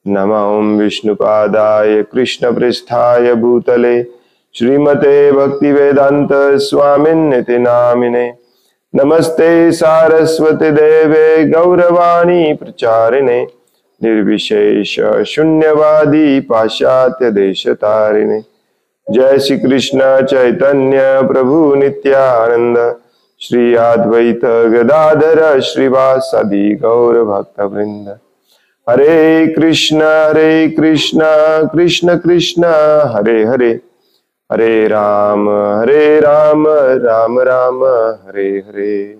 नमः ॐ विष्णुपादाय कृष्णपृष्ठाय भूतले श्रीमते भक्तिवेदांत स्वामिन्निति नामिने। नमस्ते सारस्वती देवे गौरवाणी प्रचारिणे निर्विशेष शून्यवादी पाश्चात्य देशतारिणे। जय श्री कृष्ण चैतन्य प्रभु नित्यानंद श्री अद्वैत गदाधर श्रीवासदि गौर भक्तवृंद। हरे कृष्ण कृष्ण कृष्ण हरे हरे, हरे राम राम राम हरे हरे।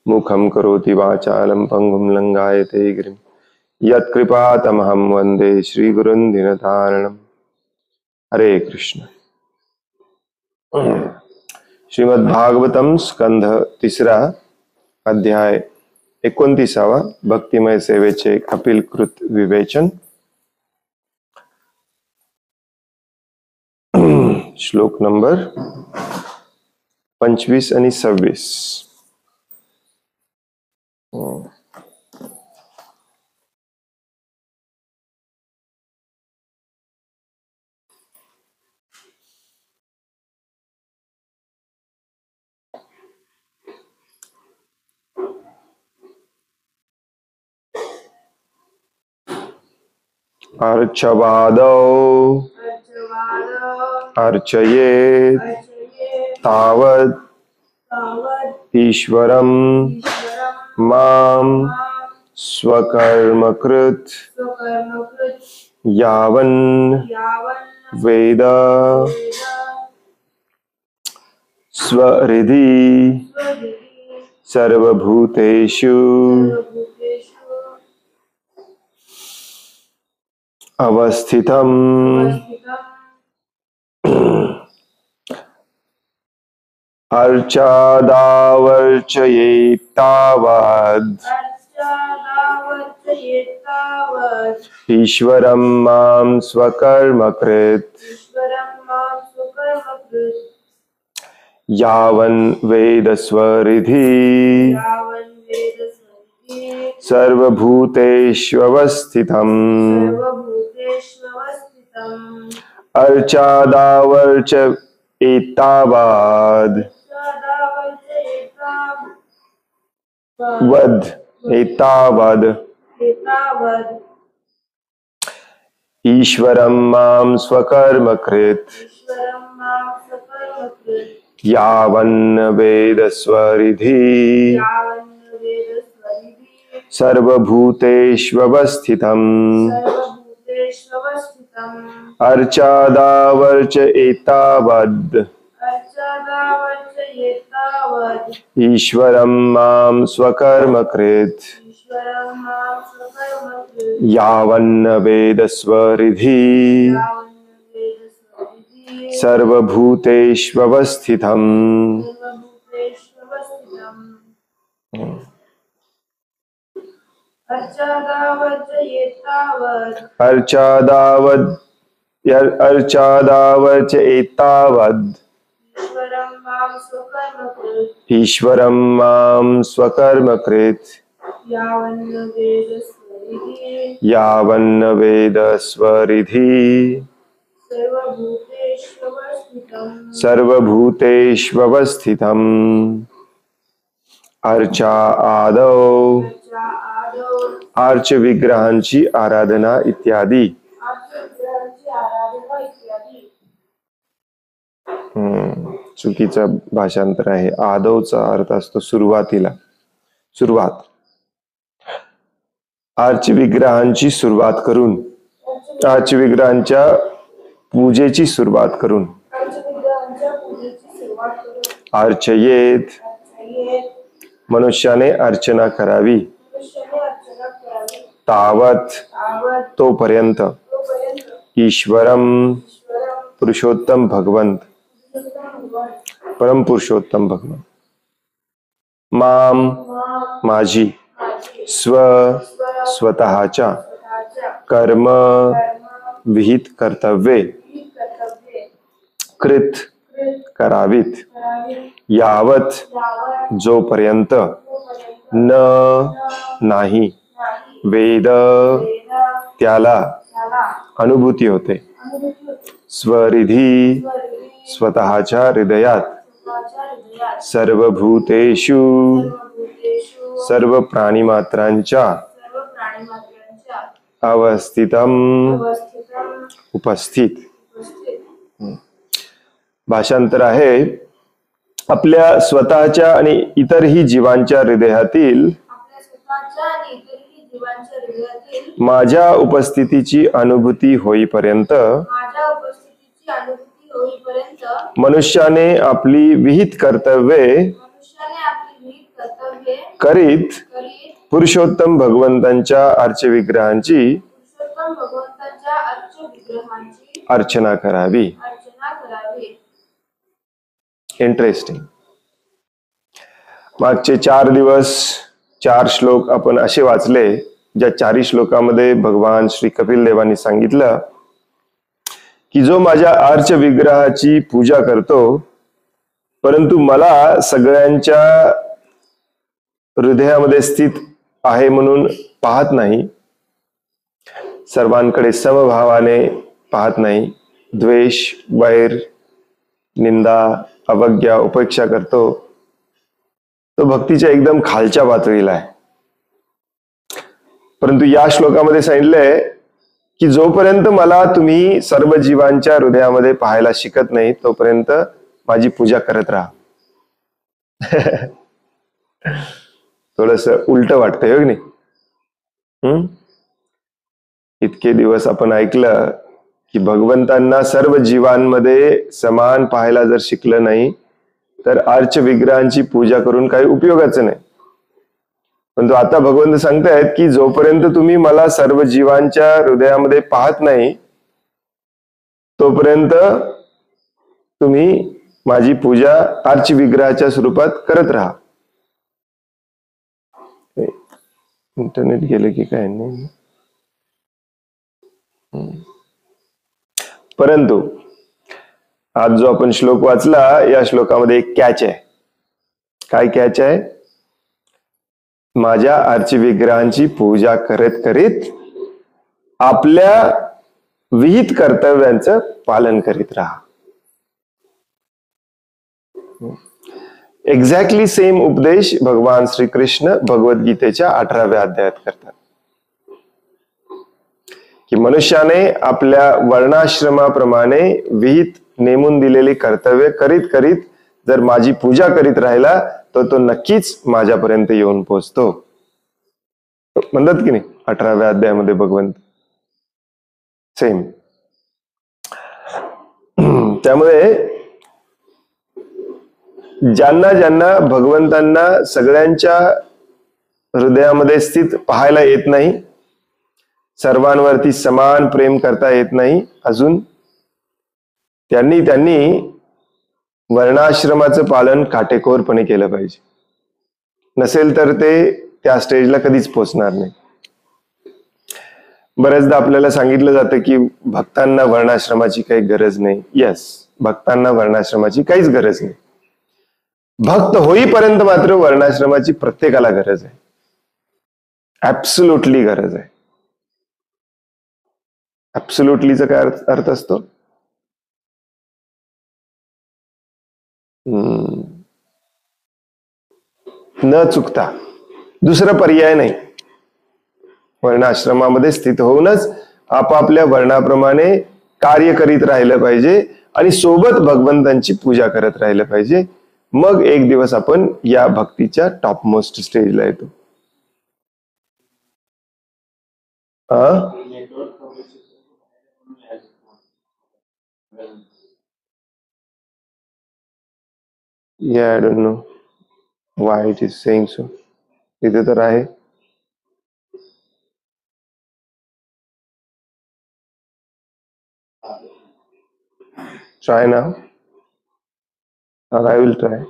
मुखं करोति वाचालं पंगुं लंघायते गिरिं यत्कृपातमहं वन्दे श्रीगुरुं दीनतारिणम्। हरे कृष्ण। श्रीमद्भागवतम स्कंध तिसरा अध्याय 29 भक्तिमय सेवेचे कपिलकृत विवेचन। श्लोक नंबर 25 आणि 26। अर्चवादौ अर्चयेत् तावत् ईश्वरं मां स्वकर्मकृत् यावन् वेद स्वहृदि सर्वभूतेषु अवस्थितम् अर्चादावर्चयेत्तावत् ईश्वरं मां स्वकर्मकृत् यावन् वेद स्वहृदि सर्वभूतेष्वस्थितम्। अर्चादावर्च एतावद् वद एतावद् ईश्वरं मां स्वकर्मकृत् यावन् वेद स्वहृदि सर्वभूतेष्वस्थितम्। अर्चादावर्च एतावद् ईश्वरं मां स्वकर्मकृत् यावन् वेद स्वहृदि सर्वभूतेष्वस्थितम्। अर्चादावर्च एतावद् ईश्वरं मां स्वकर्मकृत् यावन् वेद स्वहृदि सर्वभूतेष्वस्थितम्। अर्चा आदौ आर्च विग्रहांची आराधना इत्यादी। चुकीचं भाषांतर आहे। आदौचा अर्थ असतो सुरुवातीला, सुरुवात। आर्च विग्रहांची सुरुवात करून, आर्च विग्रहांच्या पूजेची सुरुवात करून। अर्चयेत मनुष्याने अर्चना करावी। तावत तोपर्यंत। ईश्वरम पुरुषोत्तम भगवंत, परम पुरुषोत्तम भगवंत। माम माझी, स्वतःच्या कर्म विहित कर्तव्ये कृत करावीत। यावत जोपर्यंत, न नाही, वेद त्याला अनुभूती होते. स्वरिधी स्वतःच्या हृदयात सर्वभूतेषु सर्व प्राणीमात्रांच्या अवस्थितम उपस्थित. भाषांतर आहे, आपल्या स्वतःच्या आणि इतरही जीवांच्या हृदयातील माझ्या उपस्थितीची अनुभूती होईपर्यंत मनुष्याने आपली विहित कर्तव्ये करीत पुरुषोत्तम भगवंतांच्या अर्चविग्रहांची अर्चना करावी. इंटरेस्टिंग. मागचे 4 दिवस 4 श्लोक आपण असे वाचले, ज्या 4 श्लोकामध्ये भगवान श्री कपिल देवांनी सांगितलं की जो माझ्या अर्च विग्रहाची पूजा करतो परंतु मला सगळ्यांच्या हृदयामध्ये स्थित आहे म्हणून पाहत नाही, सर्वांकडे समभावाने पाहत नाही, द्वेष, वैर, निंदा, अवज्ञा, उपेक्षा करतो, तो भक्तीच्या एकदम खालच्या पातळीला आहे. परंतु या श्लोकामध्ये सांगितलंय की जोपर्यंत मला तुम्ही सर्व जीवांच्या हृदयामध्ये पाहायला शिकत नाही तोपर्यंत माझी पूजा करत राहा. थोडस उलट वाटतंय हो की नाही? इतके दिवस आपण ऐकलं की भगवंतांना सर्व जीवांमध्ये समान पाहायला जर शिकलं नाही तर अर्च विग्रहांची पूजा करून काही उपयोगाचं नाही. परंतु आता भगवंत सांगतायत की जोपर्यंत तुम्ही मला सर्व जीवांच्या हृदयामध्ये पाहत नाही तोपर्यंत तुम्ही माझी पूजा अर्च विग्रहाच्या स्वरूपात करत राहा. इंटरनेट गेलं की काय नाही. परंतु आज जो आपण श्लोक वाचला या श्लोकामध्ये एक कॅच आहे. काय कॅच आहे? माझ्या अर्च विग्रहांची पूजा करत करीत आपल्या विहित कर्तव्यांचं पालन करीत राहा. एक्झॅक्टली सेम उपदेश भगवान श्रीकृष्ण भगवद्गीतेच्या 18व्या अध्यायात करतात की मनुष्याने आपल्या वर्णाश्रमाप्रमाणे विहित नेमून दिलेली कर्तव्य करीत करीत जर माझी पूजा करीत राहिला तर तो नक्कीच माझ्यापर्यंत येऊन पोहोचतो. म्हणतात की नाही 18व्या अध्यायामध्ये भगवंत सेम. त्यामुळे ज्यांना ज्यांना भगवंतांना सगळ्यांच्या हृदयामध्ये स्थित पाहायला येत नाही, सर्वांवरती समान प्रेम करता येत नाही अजून, त्यांनी वर्णाश्रमाचं पालन काटेकोरपणे केलं पाहिजे. नसेल तर ते त्या स्टेजला कधीच पोहोचणार नाही. बऱ्याचदा आपल्याला सांगितलं जातं की भक्तांना वर्णाश्रमाची काही गरज नाही. यस, भक्तांना वर्णाश्रमाची काहीच गरज नाही. भक्त होईपर्यंत मात्र वर्णाश्रमाची प्रत्येकाला गरज आहे. ऍब्सोल्युटली गरज आहे. ऍब्सोल्युटलीचा काय अर्थ असतो? न चुकता, दुसरा पर्याय नाही. वर्णाश्रमामध्ये स्थित होऊनच आपापल्या वर्णाप्रमाणे कार्य करीत राहिलं पाहिजे आणि सोबत भगवंतांची पूजा करत राहिलं पाहिजे. मग एक दिवस आपण या भक्तीच्या टॉप मोस्ट स्टेजला येतो. Yeah, I don't know why it is saying so. इथे तर आहे. Try now. Or I will try.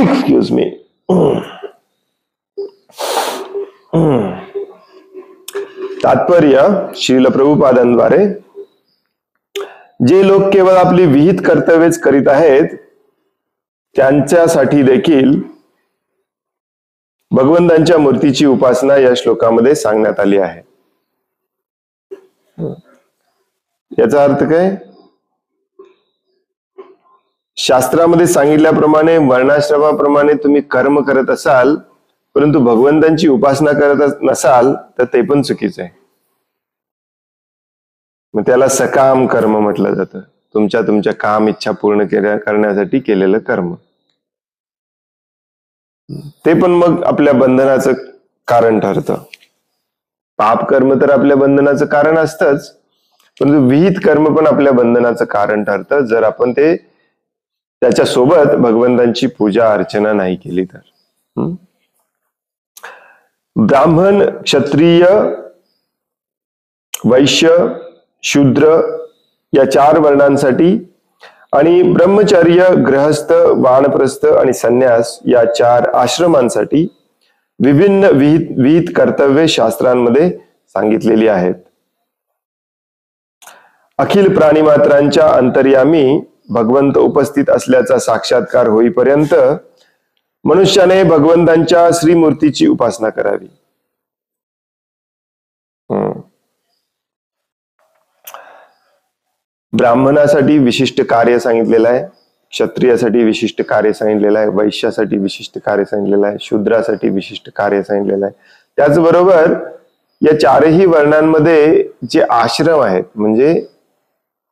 Excuse me. तात्पर्य श्रील प्रभुपादांद्वारे जे लोक केवळ आपली विहित कर्तव्यच करीत आहेत त्यांच्यासाठी देखील भगवंतांच्या मूर्तीची उपासना या श्लोकामध्ये सांगण्यात आली आहे. याचा अर्थ काय? शास्त्रामध्ये सांगितल्याप्रमाणे वर्णाश्रमाप्रमाणे तुम्ही कर्म करत असाल, परंतु भगवंतांची उपासना करत नसाल तर ते पण चुकीचं आहे. मग त्याला सकाम कर्म म्हटलं जातं. तुमच्या काम इच्छा पूर्ण करण्यासाठी केलेलं कर्म, ते पण मग आपल्या बंधनाचं कारण ठरतं. पाप कर्म तर आपल्या बंधनाचं कारण असतंच, परंतु विहित कर्म पण आपल्या बंधनाचं कारण ठरतं जर आपण ते त्याच्यासोबत भगवंतांची पूजा अर्चना नाही केली तर. ब्राह्मण, क्षत्रिय, वैश्य, शूद्र या 4 वर्णांसाठी आणि ब्रह्मचर्य, गृहस्थ, वानप्रस्थ आणि संन्यास या 4 आश्रमांसाठी विभिन्न विहित कर्तव्ये शास्त्रांमध्ये सांगितलेली आहेत. अखिल प्राणीमात्रांच्या अंतर्यामी भगवंत उपस्थित असल्याचा साक्षात्कार होईपर्यंत मनुष्याने भगवंतांच्या श्रीमूर्तीची उपासना करावी. ब्राह्मणासाठी विशिष्ट कार्य सांगितलेलं आहे, क्षत्रियासाठी विशिष्ट कार्य सांगितलेलं आहे, वैश्यासाठी विशिष्ट कार्य सांगितलेलं आहे, शूद्रासाठी विशिष्ट कार्य सांगितलेलं आहे. त्याचबरोबर या 4ही वर्णांमध्ये जे आश्रम आहेत, म्हणजे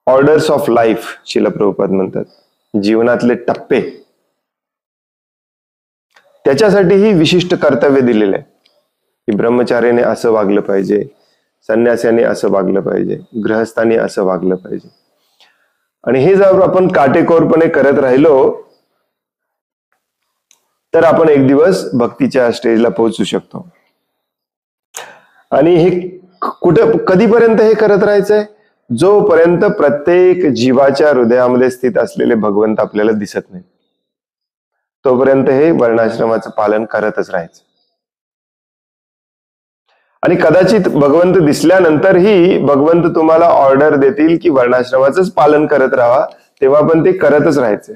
orders of life, Srila Prabhupada म्हणतात, जीवनातले टप्पे, त्याच्यासाठीही विशिष्ट कर्तव्य दिलेले आहे की ब्रह्मचार्याने असं वागलं पाहिजे, संन्यासाने असं वागलं पाहिजे, गृहस्थाने असं वागलं पाहिजे. आणि हे जर आपण काटेकोरपणे करत राहिलो तर आपण एक दिवस भक्तीच्या स्टेजला पोहोचू शकतो. आणि हे कधीपर्यंत हे करत राहायचंय? जोपर्यंत प्रत्येक जीवाच्या हृदयामध्ये स्थित असलेले भगवंत आपल्याला दिसत नाही, तोपर्यंत हे वर्णाश्रमाचं पालन करतच राहायचं. आणि कदाचित भगवंत दिसल्यानंतरही भगवंत तुम्हाला ऑर्डर देतील की वर्णाश्रमाचंच पालन करत राहा, तेव्हा पण ते करतच राहायचे.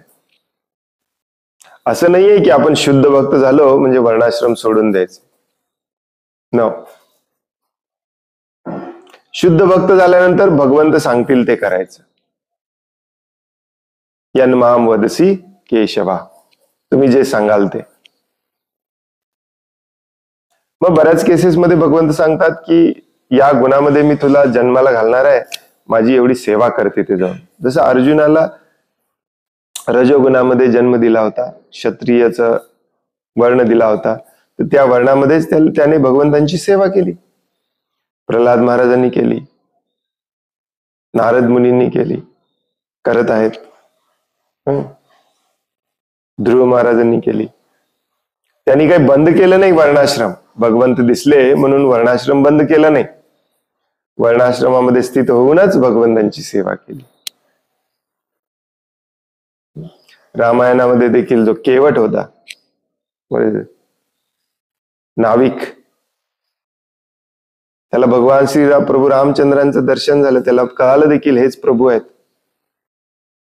असं नाहीये की आपण शुद्ध भक्त झालो म्हणजे वर्णाश्रम सोडून द्यायचे. नो, शुद्ध भक्त झाल्यानंतर भगवंत सांगतील ते करायचं. यन्माम वदसी केशवा, तुम्ही जे सांगाल ते. मग बऱ्याच केसेसमध्ये भगवंत सांगतात की या गुणामध्ये मी तुला जन्माला घालणार आहे, माझी एवढी सेवा करते ते जाऊन. जसं अर्जुनाला रजोगुणामध्ये जन्म दिला होता, क्षत्रियचा वर्ण दिला होता, तर त्या वर्णामध्येच त्याने भगवंतांची सेवा केली. प्रल्हाद महाराजांनी केली, नारद मुनींनी केली, करत आहेत. ध्रुव महाराजांनी केली. त्यांनी काही बंद केलं नाही वर्णाश्रम. भगवंत दिसले म्हणून वर्णाश्रम बंद केला नाही, वर्णाश्रमामध्ये स्थित होऊनच भगवंतांची सेवा केली. रामायणामध्ये देखील जो केवट होता, नाविक, त्याला भगवान प्रभू रामचंद्रांचं दर्शन झालं, त्याला कळालं देखील हेच प्रभू आहेत,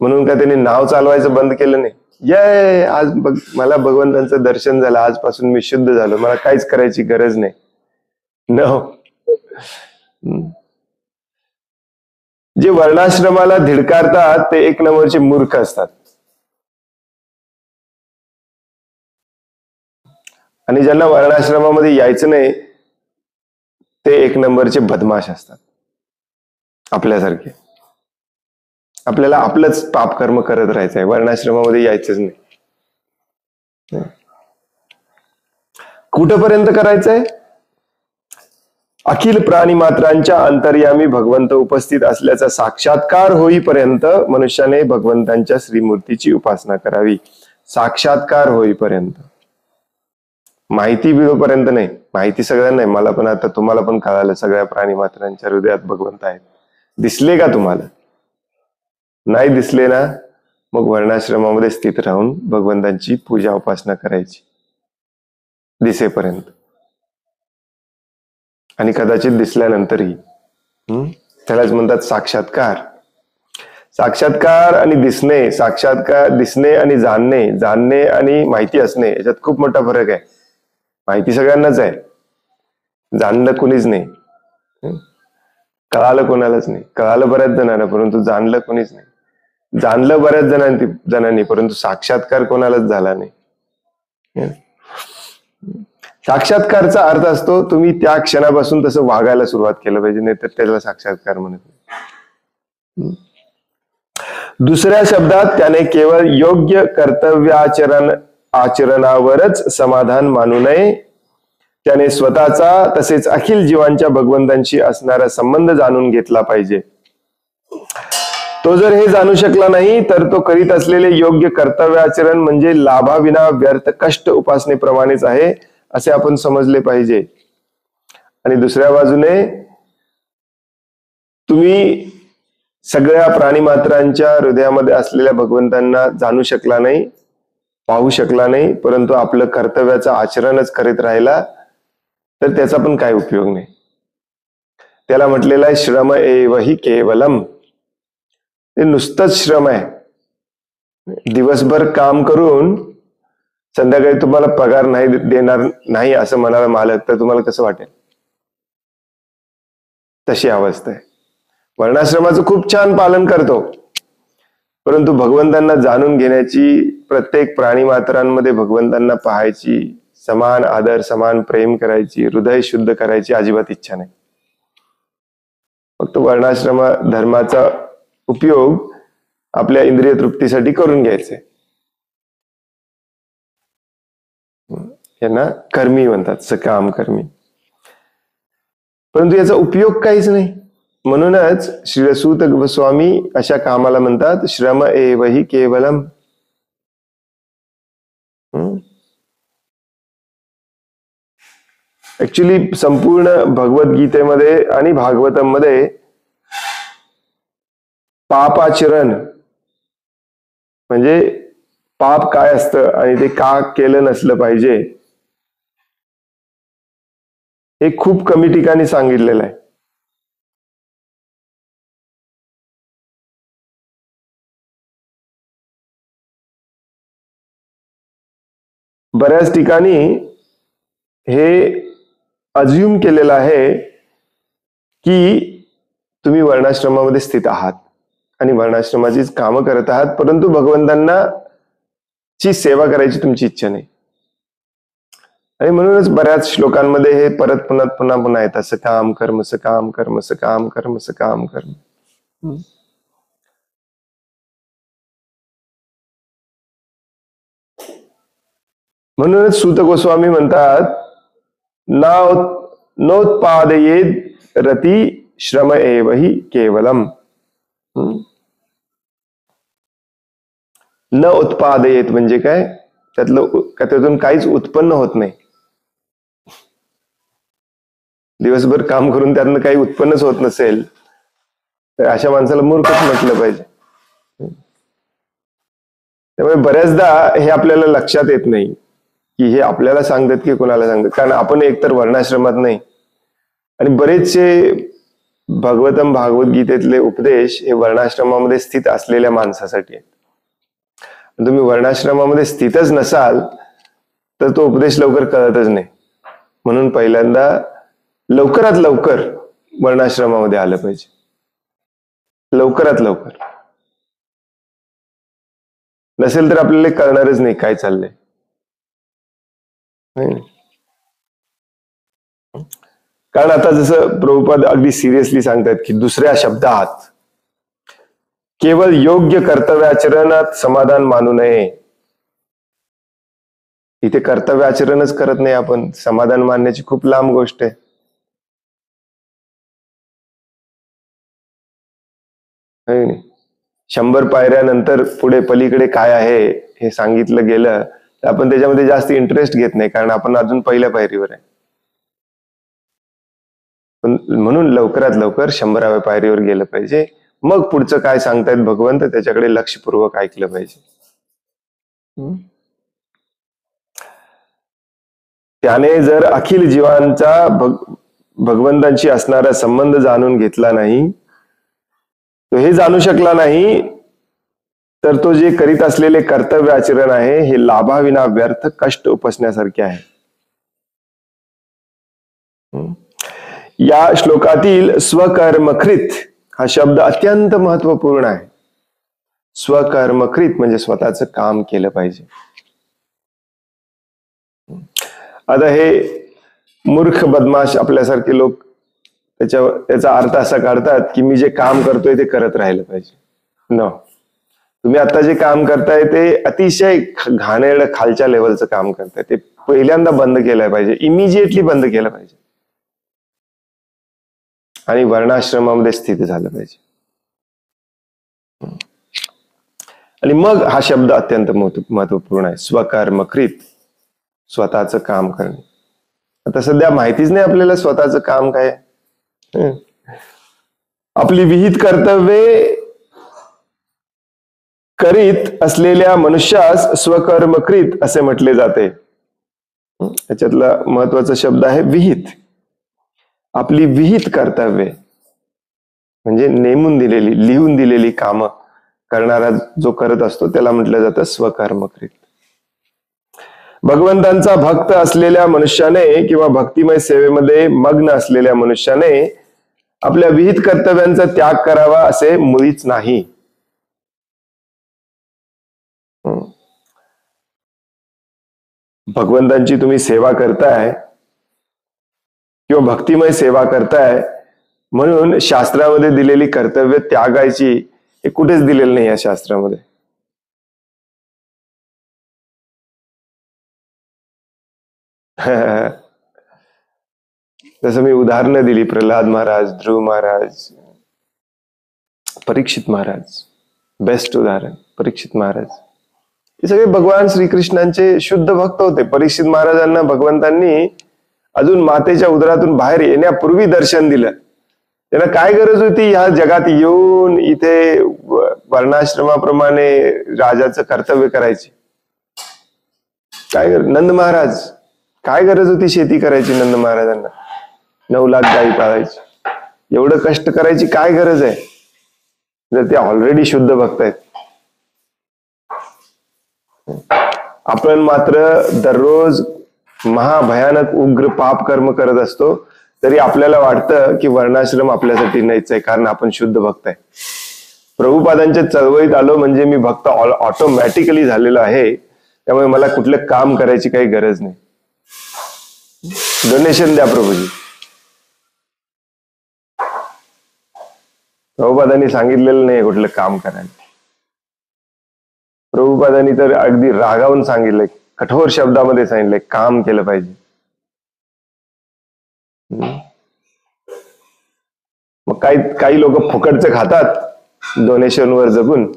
म्हणून का त्यांनी नाव चालवायचं बंद केलं नाही. आज मला भगवंतांचं दर्शन झालं, आजपासून मी शुद्ध झालो, मला काहीच करायची गरज नाही. जे वर्णाश्रमाला धिडकारतात ते 1 नंबरचे मूर्ख असतात, आणि ज्यांना वर्णाश्रमामध्ये यायचं नाही ते 1 नंबरचे बदमाश असतात, आपल्यासारखे. आपल्याला आपलंच पाप कर्म करत राहायचंय, वर्णाश्रमामध्ये यायचंच नाही. कुठपर्यंत करायचंय? अखिल प्राणी मात्रांच्या अंतर्यामी भगवंत उपस्थित असल्याचा साक्षात्कार होईपर्यंत मनुष्याने भगवंतांच्या श्रीमूर्तीची उपासना करावी. साक्षात्कार होईपर्यंत, माहिती मिळोपर्यंत नाही. माहिती सगळ्यांना नाही, मला पण आता तुम्हाला पण कळालं सगळ्या प्राणी मात्रांच्या हृदयात भगवंत आहेत. दिसले का तुम्हाला? नाही दिसले ना, मग वर्णाश्रमामध्ये स्थित राहून भगवंतांची पूजा उपासना करायची दिसेपर्यंत. आणि कदाचित दिसल्यानंतरही, त्यालाच म्हणतात साक्षात्कार. साक्षात्कार आणि दिसणे, साक्षात्कार, दिसणे आणि जाणणे, जाणणे आणि माहिती असणे, याच्यात खूप मोठा फरक आहे. माहिती सगळ्यांनाच आहे, जाणलं कोणीच नाही. कळालं कोणालाच नाही. कळालं बऱ्याच जणांना, परंतु जाणलं कोणीच नाही. जाणलं बऱ्याच जणांनी, परंतु साक्षात्कार कोणालाच झाला नाही. साक्षात्कारचा अर्थ असतो तुम्ही त्या क्षणापासून तसं वागायला सुरुवात केलं पाहिजे, नाही तर त्याला साक्षात्कार म्हणत नाही. दुसऱ्या शब्दात त्याने केवळ योग्य आचरणावरच समाधान मानू नये, त्याने स्वतःचा तसेच अखिल जीवांच्या भगवंतांशी असणारा संबंध जाणून घेतला पाहिजे. तो जर हे जाणू शकला नाही तर तो करीत असलेले योग्य कर्तव्याचरण म्हणजे लाभाविना व्यर्थ कष्ट उपासनेप्रमाणेच आहे असे आपण समजले पाहिजे. आणि दुसऱ्या बाजूने तुम्ही सगळ्या प्राणीमात्रांच्या हृदयामध्ये असलेल्या भगवंतांना जाणू शकला नाही, पाहू शकला नाही, परंतु आपलं कर्तव्याचं आचरणच करीत राहिला तर त्याचा पण काय उपयोग नाही. त्याला म्हटलेलं आहे श्रम एव हि केवलम. ते नुसतंच श्रम आहे. दिवसभर काम करून संध्याकाळी तुम्हाला पगार नाही देणार नाही असं म्हणाला मालक, तर तुम्हाला कसं वाटेल? तशी अवस्था आहे. वर्णाश्रमाचं खूप छान पालन करतो, परंतु भगवंतांना जाणून घेण्याची, प्रत्येक प्राणी मात्रांमध्ये भगवंतांना पाहायची, समान आदर समान प्रेम करायची, हृदय शुद्ध करायची अजिबात इच्छा नाही. फक्त वर्णाश्रम धर्माचा उपयोग आपल्या इंद्रिय तृप्तीसाठी करून घ्यायचे. यांना कर्मी म्हणतात, सकाम कर्मी. परंतु याचा उपयोग काहीच नाही. म्हणूनच श्री सूत गोस्वामी अशा कामाला म्हणतात श्रम एव हि केवलम. ऍक्च्युली संपूर्ण भगवद्गीतेमध्ये आणि भागवतम मध्ये पापाचरण म्हणजे पाप काय असतं आणि ते का केलं नसलं पाहिजे हे खूप कमी ठिकाणी सांगितलेलं आहे. बऱ्याच ठिकाणी हे अज्युम केलेलं आहे की तुम्ही वर्णाश्रमामध्ये स्थित आहात आणि वर्णाश्रमाचीच कामं करत आहात, परंतु भगवंतांना ची सेवा करायची तुमची इच्छा नाही. आणि म्हणूनच बऱ्याच श्लोकांमध्ये हे परत पुन्हा येतात, सकाम कर्म सकाम कर्म सकाम कर्म सकाम कर्म. म्हणूनच सूत गोस्वामी म्हणतात नोत्पादयेद रती श्रम एव हि केवलम. न उत्पादयेत म्हणजे काय? त्यातून काहीच उत्पन्न होत नाही. दिवसभर काम करून त्यातनं काही उत्पन्नच होत नसेल तर अशा माणसाला मूर्खच म्हटलं पाहिजे. त्यामुळे बऱ्याचदा हे आपल्याला लक्षात येत नाही की हे आपल्याला सांगतात की कोणाला सांगतात, कारण आपण एकतर वर्णाश्रमात नाही आणि बरेचसे भागवत गीतेतले उपदेश हे वर्णाश्रमामध्ये स्थित असलेल्या माणसासाठी आहेत. तुम्ही वर्णाश्रमामध्ये स्थितच नसाल तर तो उपदेश लवकर कळतच नाही. म्हणून पहिल्यांदा लवकरात लवकर वर्णाश्रमामध्ये आलं पाहिजे, लवकरात लवकर. नसेल तर आपल्याला कळणारच नाही काय चाललंय. कारण आता जसं प्रभुपाद अगदी सिरियसली सांगतात की दुसऱ्या शब्दात केवळ योग्य कर्तव्याचरणात समाधान मानू नये. इथे कर्तव्याचरणच करत नाही आपण, समाधान मानण्याची खूप लांब गोष्ट आहे. 100 पायऱ्यानंतर पुढे पलीकडे काय आहे हे सांगितलं गेलं तर आपण त्याच्यामध्ये जास्त इंटरेस्ट घेत नाही, कारण आपण अजून पहिल्या पायरीवर आहे. पण म्हणून लवकरात लवकर 100व्या पायरीवर गेलं पाहिजे. मग पुढचं काय सांगतायत भगवंत त्याच्याकडे लक्षपूर्वक ऐकलं पाहिजे. त्याने जर अखिल जीवांचा भगवंतांशी असणारा संबंध जाणून घेतला नाही, तो हे जाणू शकला नाही, तर तो जे करीत असलेले कर्तव्य आचरण आहे हे लाभाविना व्यर्थ कष्ट उपसण्यासारखे आहे. या श्लोकातील स्वकर्मकृत हा शब्द अत्यंत महत्वपूर्ण आहे. स्वकर्मकृत म्हणजे स्वतःचं काम केलं पाहिजे. आता हे मूर्ख बदमाश आपल्यासारखे लोक त्याचा अर्थ असा काढतात की मी जे काम करतोय ते करत राहिलं पाहिजे. न, तुम्ही आता जे काम करताय ते अतिशय घाणेरडं खालच्या लेवलचं काम करताय. ते पहिल्यांदा बंद केलं पाहिजे, इमिजिएटली बंद केलं पाहिजे आणि वर्णाश्रमामध्ये स्थित झालं पाहिजे. आणि मग हा शब्द अत्यंत महत्वपूर्ण आहे. स्वकर्मकृत, स्वतःचं काम करणे. आता सध्या माहितीच नाही आपल्याला स्वतःचं काम काय. आपली विहित कर्तव्ये करीत असलेल्या मनुष्यास स्वकर्मकृत असे म्हटले जाते. याच्यातला महत्वाचा शब्द आहे विहित. आपली विहित कर्तव्ये म्हणजे नेमून दिलेली, लिहून दिलेली कामं करणारा जो करत असतो त्याला म्हटलं जातं स्वकर्मकृत. भगवंतांचा भक्त असलेल्या मनुष्याने किंवा भक्तिमय सेवेमध्ये मग्न असलेल्या मनुष्याने आपल्या विहित कर्तव्यांचा त्याग करावा असे मुळीच नाही. भगवंतांची तुम्ही सेवा करताय किंवा भक्तिमय सेवा करताय म्हणून शास्त्रामध्ये दिलेली कर्तव्य त्यागायची हे कुठेच दिलेलं नाही या शास्त्रामध्ये. जसं मी उदाहरणं दिली, प्रल्हाद महाराज, ध्रुव महाराज, परीक्षित महाराज, बेस्ट उदाहरण परीक्षित महाराज. हे सगळे भगवान श्रीकृष्णांचे शुद्ध भक्त होते. परीक्षित महाराजांना भगवंतांनी अजून मातेच्या उदरातून बाहेर येण्यापूर्वी दर्शन दिलं. त्यांना काय गरज होती ह्या जगात येऊन इथे वर्णाश्रमाप्रमाणे राजाचं कर्तव्य करायचे? काय गरज? नंद महाराज, काय गरज होती शेती करायची? नंद महाराजांना 9 लाख गायी पाळायची, एवढं कष्ट करायची काय गरज आहे जर ते ऑलरेडी शुद्ध भक्त आहेत? आपण मात्र दररोज महाभयानक उग्र पाप कर्म करत असतो, तरी आपल्याला वाटतं की वर्णाश्रम आपल्यासाठी नाहीच आहे कारण आपण शुद्ध भक्त आहे. प्रभुपादांच्या चळवळीत आलो म्हणजे मी भक्त ऑटोमॅटिकली झालेलो आहे, त्यामुळे मला कुठलं काम करायची काही गरज नाही. डोनेशन द्या प्रभूजी. प्रभुपादांनी सांगितलेलं नाही कुठलं काम करायला. प्रभुपादांनी तर अगदी रागावून सांगितलंय, कठोर शब्दामध्ये सांगितलंय काम केलं पाहिजे. मग काही लोक फुकटचं खातात डोनेशनवर जगून,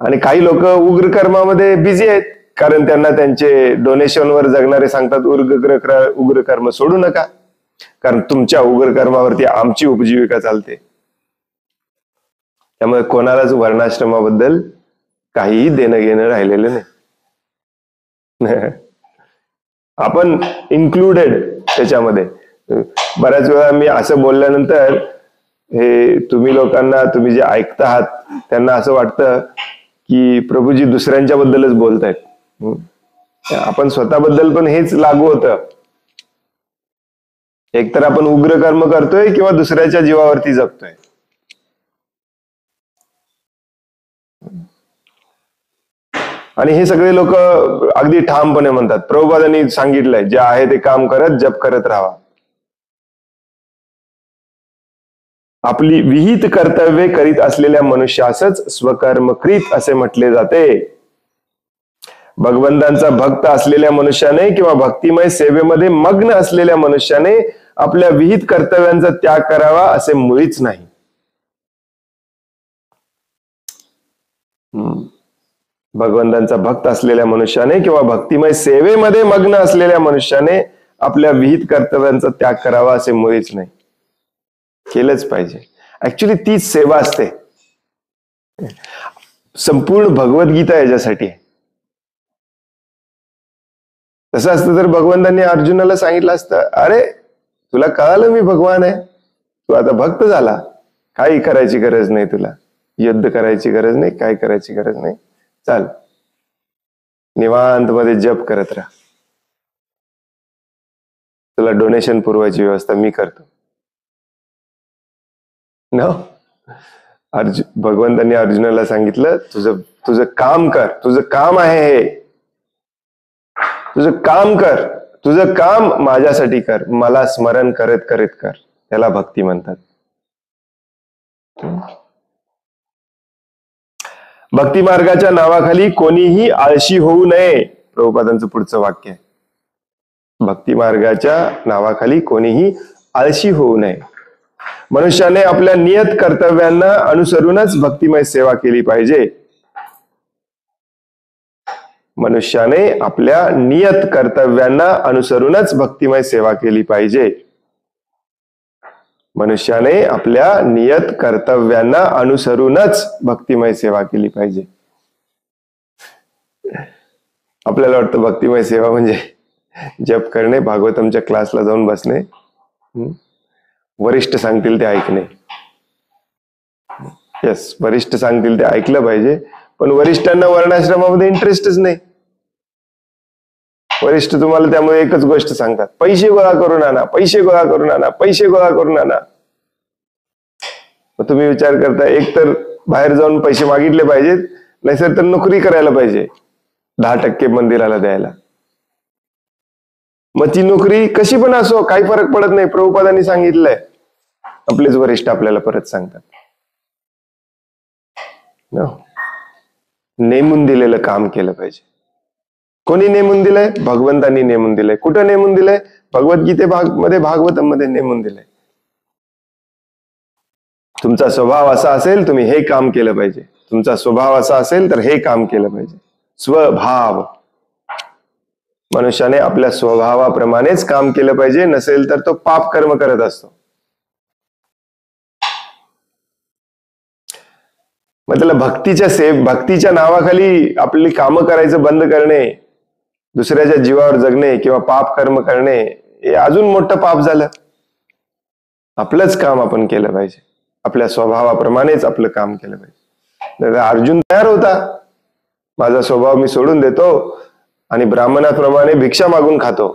आणि काही लोक उग्र कर्मामध्ये बिझी आहेत कारण त्यांना त्यांचे डोनेशनवर जगणारे सांगतात उग्र कर्म सोडू नका कारण तुमच्या उग्र कर्मावरती आमची उपजीविका चालते. त्यामुळे कोणालाच वर्णाश्रमाबद्दल काहीही देणं घेणं राहिलेलं नाही. आपण इन्क्लुडेड त्याच्यामध्ये. बऱ्याच वेळा मी असं बोलल्यानंतर हे तुम्ही लोकांना, तुम्ही जे ऐकत आहात त्यांना असं वाटतं की प्रभूजी दुसऱ्यांच्या बद्दलच बोलतायत. आपण स्वतःबद्दल पण हेच लागू होतं. एकतर आपण उग्र कर्म करतोय किंवा दुसऱ्याच्या जीवावरती जगतोय. आणि हे सगळे लोक अगदी ठामपणे म्हणतात प्रभुपादांनी सांगितलंय जे आहे ते काम करत जप करत राहा. आपली विहित कर्तव्ये करीत असलेल्या मनुष्यासच स्वकर्मकृत असे म्हटले जाते. भगवंतांचा भक्त असलेल्या मनुष्याने किंवा भक्तिमय सेवेमध्ये मग्न असलेल्या मनुष्याने आपल्या विहित कर्तव्यांचा त्याग करावा असे मुळीच नाही. भगवंतांचा भक्त असलेल्या मनुष्याने किंवा भक्तिमय सेवेमध्ये मग्न असलेल्या मनुष्याने आपल्या विहित कर्तव्यांचा त्याग करावा असे मुळीच नाही. केलंच पाहिजे. ऍक्च्युली तीच सेवा असते. संपूर्ण भगवद्गीता याच्यासाठी आहे. तसं असतं तर भगवंतांनी अर्जुनाला सांगितलं असतं, अरे तुला कळालं मी भगवान आहे, तू आता भक्त झाला, काही करायची गरज नाही, तुला युद्ध करायची गरज नाही, काय करायची गरज नाही, चाल निवांत मध्ये जप करत राहा. तुला डोनेशन पुरवायची व्यवस्था मी करतो. न भगवंतांनी अर्जुनाला सांगितलं, तुझं तुझं काम कर, तुझं काम आहे हे, तुझं काम कर, तुझं काम माझ्यासाठी कर, मला स्मरण करत करत कर. त्याला भक्ती म्हणतात. भक्ती मार्गाच्या नावाखाली कोणीही आळशी होऊ नये. प्रभुपादांचं पुढचं वाक्य आहे, भक्ती मार्गाच्या नावाखाली कोणीही आळशी होऊ नये. मनुष्याने आपल्या नियत कर्तव्यांना अनुसरूनच भक्तिमय सेवा केली पाहिजे. मनुष्याने आपल्या नियत कर्तव्यांना अनुसरूनच भक्तिमय सेवा केली पाहिजे. मनुष्याने आपल्या नियत कर्तव्यांना अनुसरूनच भक्तिमय सेवा केली पाहिजे. आपल्याला वाटतं भक्तिमय सेवा म्हणजे जप करणे, भागवतमच्या क्लासला जाऊन बसणे, वरिष्ठ सांगतील ते ऐकणे. येस, वरिष्ठ सांगतील ते ऐकलं पाहिजे, पण वरिष्ठांना वर्णाश्रमामध्ये इंटरेस्टच नाही. वरिष्ठ तुम्हाला त्यामुळे एकच गोष्ट सांगतात, पैसे गोळा करून आणा, पैसे गोळा करून आणा, पैसे गोळा करून आणा. मग तुम्ही विचार करता, एक तर बाहेर जाऊन पैसे मागितले पाहिजेत, नाहीतर तर नोकरी करायला पाहिजे 10% मंदिराला द्यायला. मग ती नोकरी कशी पण असो, काही फरक पडत नाही. प्रभुपादांनी सांगितलंय, आपलेच वरिष्ठ आपल्याला परत सांगतात, नेमून दिलेलं काम केलं पाहिजे. कोणी नेमून दिलंय? भगवंतांनी नेमून दिलंय. कुठं नेमून दिलंय? भगवद्गीतेमध्ये, भागवतम मध्ये नेमून दिलंय. तुमचा स्वभाव असा असेल, तुम्ही हे काम केलं पाहिजे. तुमचा स्वभाव असा असेल तर हे काम केलं पाहिजे. स्वभाव, मनुष्याने आपल्या स्वभावाप्रमाणेच काम केलं पाहिजे, नसेल तर तो पाप कर्म करत असतो. मग त्याला भक्तीच्या नावाखाली आपली कामं करायचं बंद करणे, दुसऱ्याच्या जीवावर जगणे किंवा पाप कर्म करणे, हे अजून मोठं पाप झालं. आपलंच काम आपण केलं पाहिजे, आपल्या स्वभावाप्रमाणेच आपलं काम केलं पाहिजे. अर्जुन तयार होता, माझा स्वभाव मी सोडून देतो आणि ब्राह्मणाप्रमाणे भिक्षा मागून खातो.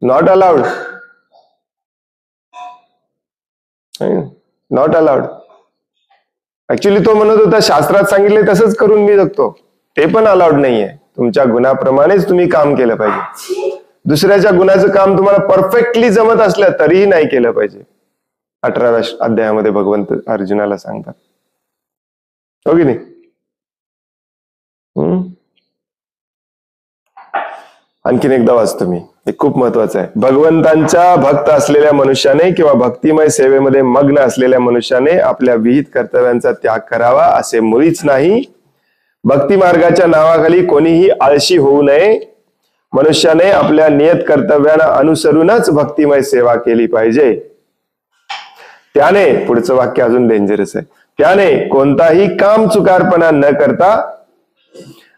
Not allowed, not allowed. Actually तो म्हणत होता, शास्त्रात सांगितले तसंच करून मी जगतो. ते पण अलाउड नाहीये. तुमच्या गुणाप्रमाणेच तुम्ही काम केलं पाहिजे. दुसऱ्याच्या गुणाचं काम तुम्हाला परफेक्टली जमत असलं तरीही नाही केलं पाहिजे. 18व्या अध्यायामध्ये भगवंत अर्जुनाला सांगतात, हो की नाही? आणखीन एकदा वाचतो मी, हे खूप महत्वाचं आहे. भगवंतांच्या भक्त असलेल्या मनुष्याने किंवा भक्तिमय सेवेमध्ये मग्न असलेल्या मनुष्याने आपल्या विहित कर्तव्यांचा त्याग करावा असे मुळीच नाही. भक्ती मार्गाच्या नावाखाली कोणीही आळशी होऊ नये. मनुष्याने आपल्या नियत कर्तव्यांना अनुसरूनच भक्तिमय सेवा केली पाहिजे. त्याने, पुढचं वाक्य अजून डेंजरस आहे, त्याने कोणताही काम चुकारपणा न करता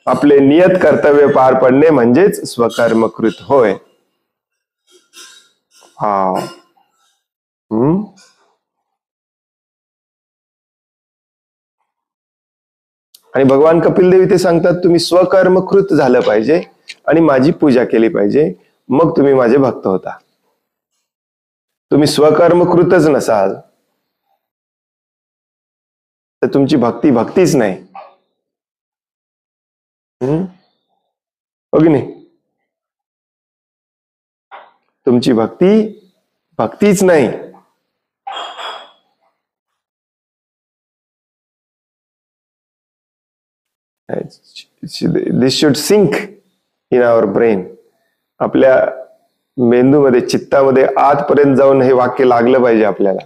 आपले नियत कर्तव्य पार पडणे म्हणजेच स्वकर्मकृत होय. आणि भगवान कपिल देव ते सांगतात, तुम्ही स्वकर्मकृत झालं पाहिजे आणि माझी पूजा केली पाहिजे, मग तुम्ही माझे भक्त होता. तुम्ही स्वकर्मकृतच नसाल तर तुमची भक्ती भक्तीच नाही. हो की नाही? तुमची भक्ती भक्तीच नाही. This should sink in our brain. आपल्या मेंदूमध्ये, चित्तामध्ये आतपर्यंत जाऊन हे वाक्य लागलं पाहिजे आपल्याला.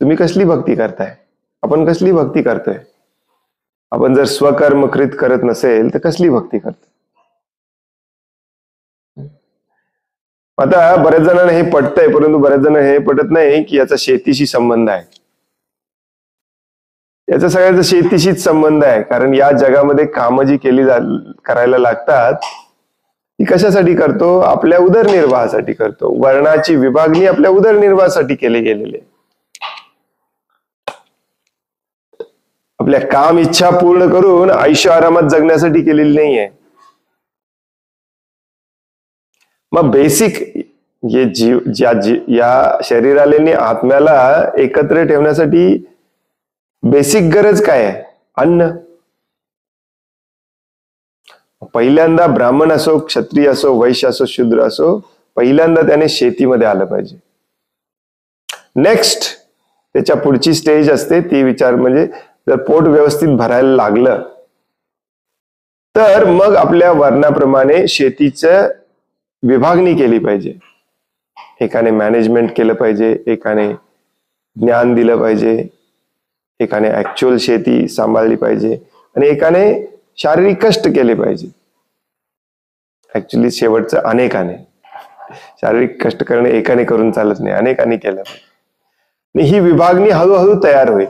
तुम्ही कसली भक्ती करताय? आपण कसली भक्ती करतोय? आपण जर स्वकर्मकृत करत नसेल तर कसली भक्ती करतो? आता बऱ्याच जणांना हे पटतंय, परंतु बऱ्याच जण हे पटत नाही की याचा शेतीशी संबंध आहे. याचा सगळ्याचा शेतीशीच संबंध आहे. कारण या जगामध्ये कामं जी करायला लागतात ती कशासाठी करतो? आपल्या उदरनिर्वाहासाठी करतो. वर्णाची विभागणी आपल्या उदरनिर्वाहासाठी केली गेलेली आहे. आपल्या काम इच्छा पूर्ण करून आयुष्य आरामात जगण्यासाठी केलेली नाहीये. मग बेसिक या शरीराला आत्म्याला एकत्र ठेवण्यासाठी बेसिक गरज काय आहे? अन्न. पहिल्यांदा ब्राह्मण असो, क्षत्रिय असो, वैश्य असो, शूद्र असो, पहिल्यांदा त्याने शेतीमध्ये आलं पाहिजे. नेक्स्ट त्याच्या पुढची स्टेज असते ती विचार म्हणजे जर पोट व्यवस्थित भरायला लागलं तर मग आपल्या वर्णाप्रमाणे शेतीचं विभागणी केली पाहिजे. एकाने मॅनेजमेंट केलं पाहिजे, एकाने ज्ञान दिलं पाहिजे, एकाने ऍक्च्युअल शेती सांभाळली पाहिजे आणि एकाने शारीरिक कष्ट केले पाहिजे. ऍक्च्युली शेवटचं अनेकाने. शारीरिक कष्ट करणे एकाने करून चालत नाही, अनेकाने केलं पाहिजे. ही विभागणी हळूहळू तयार होईल.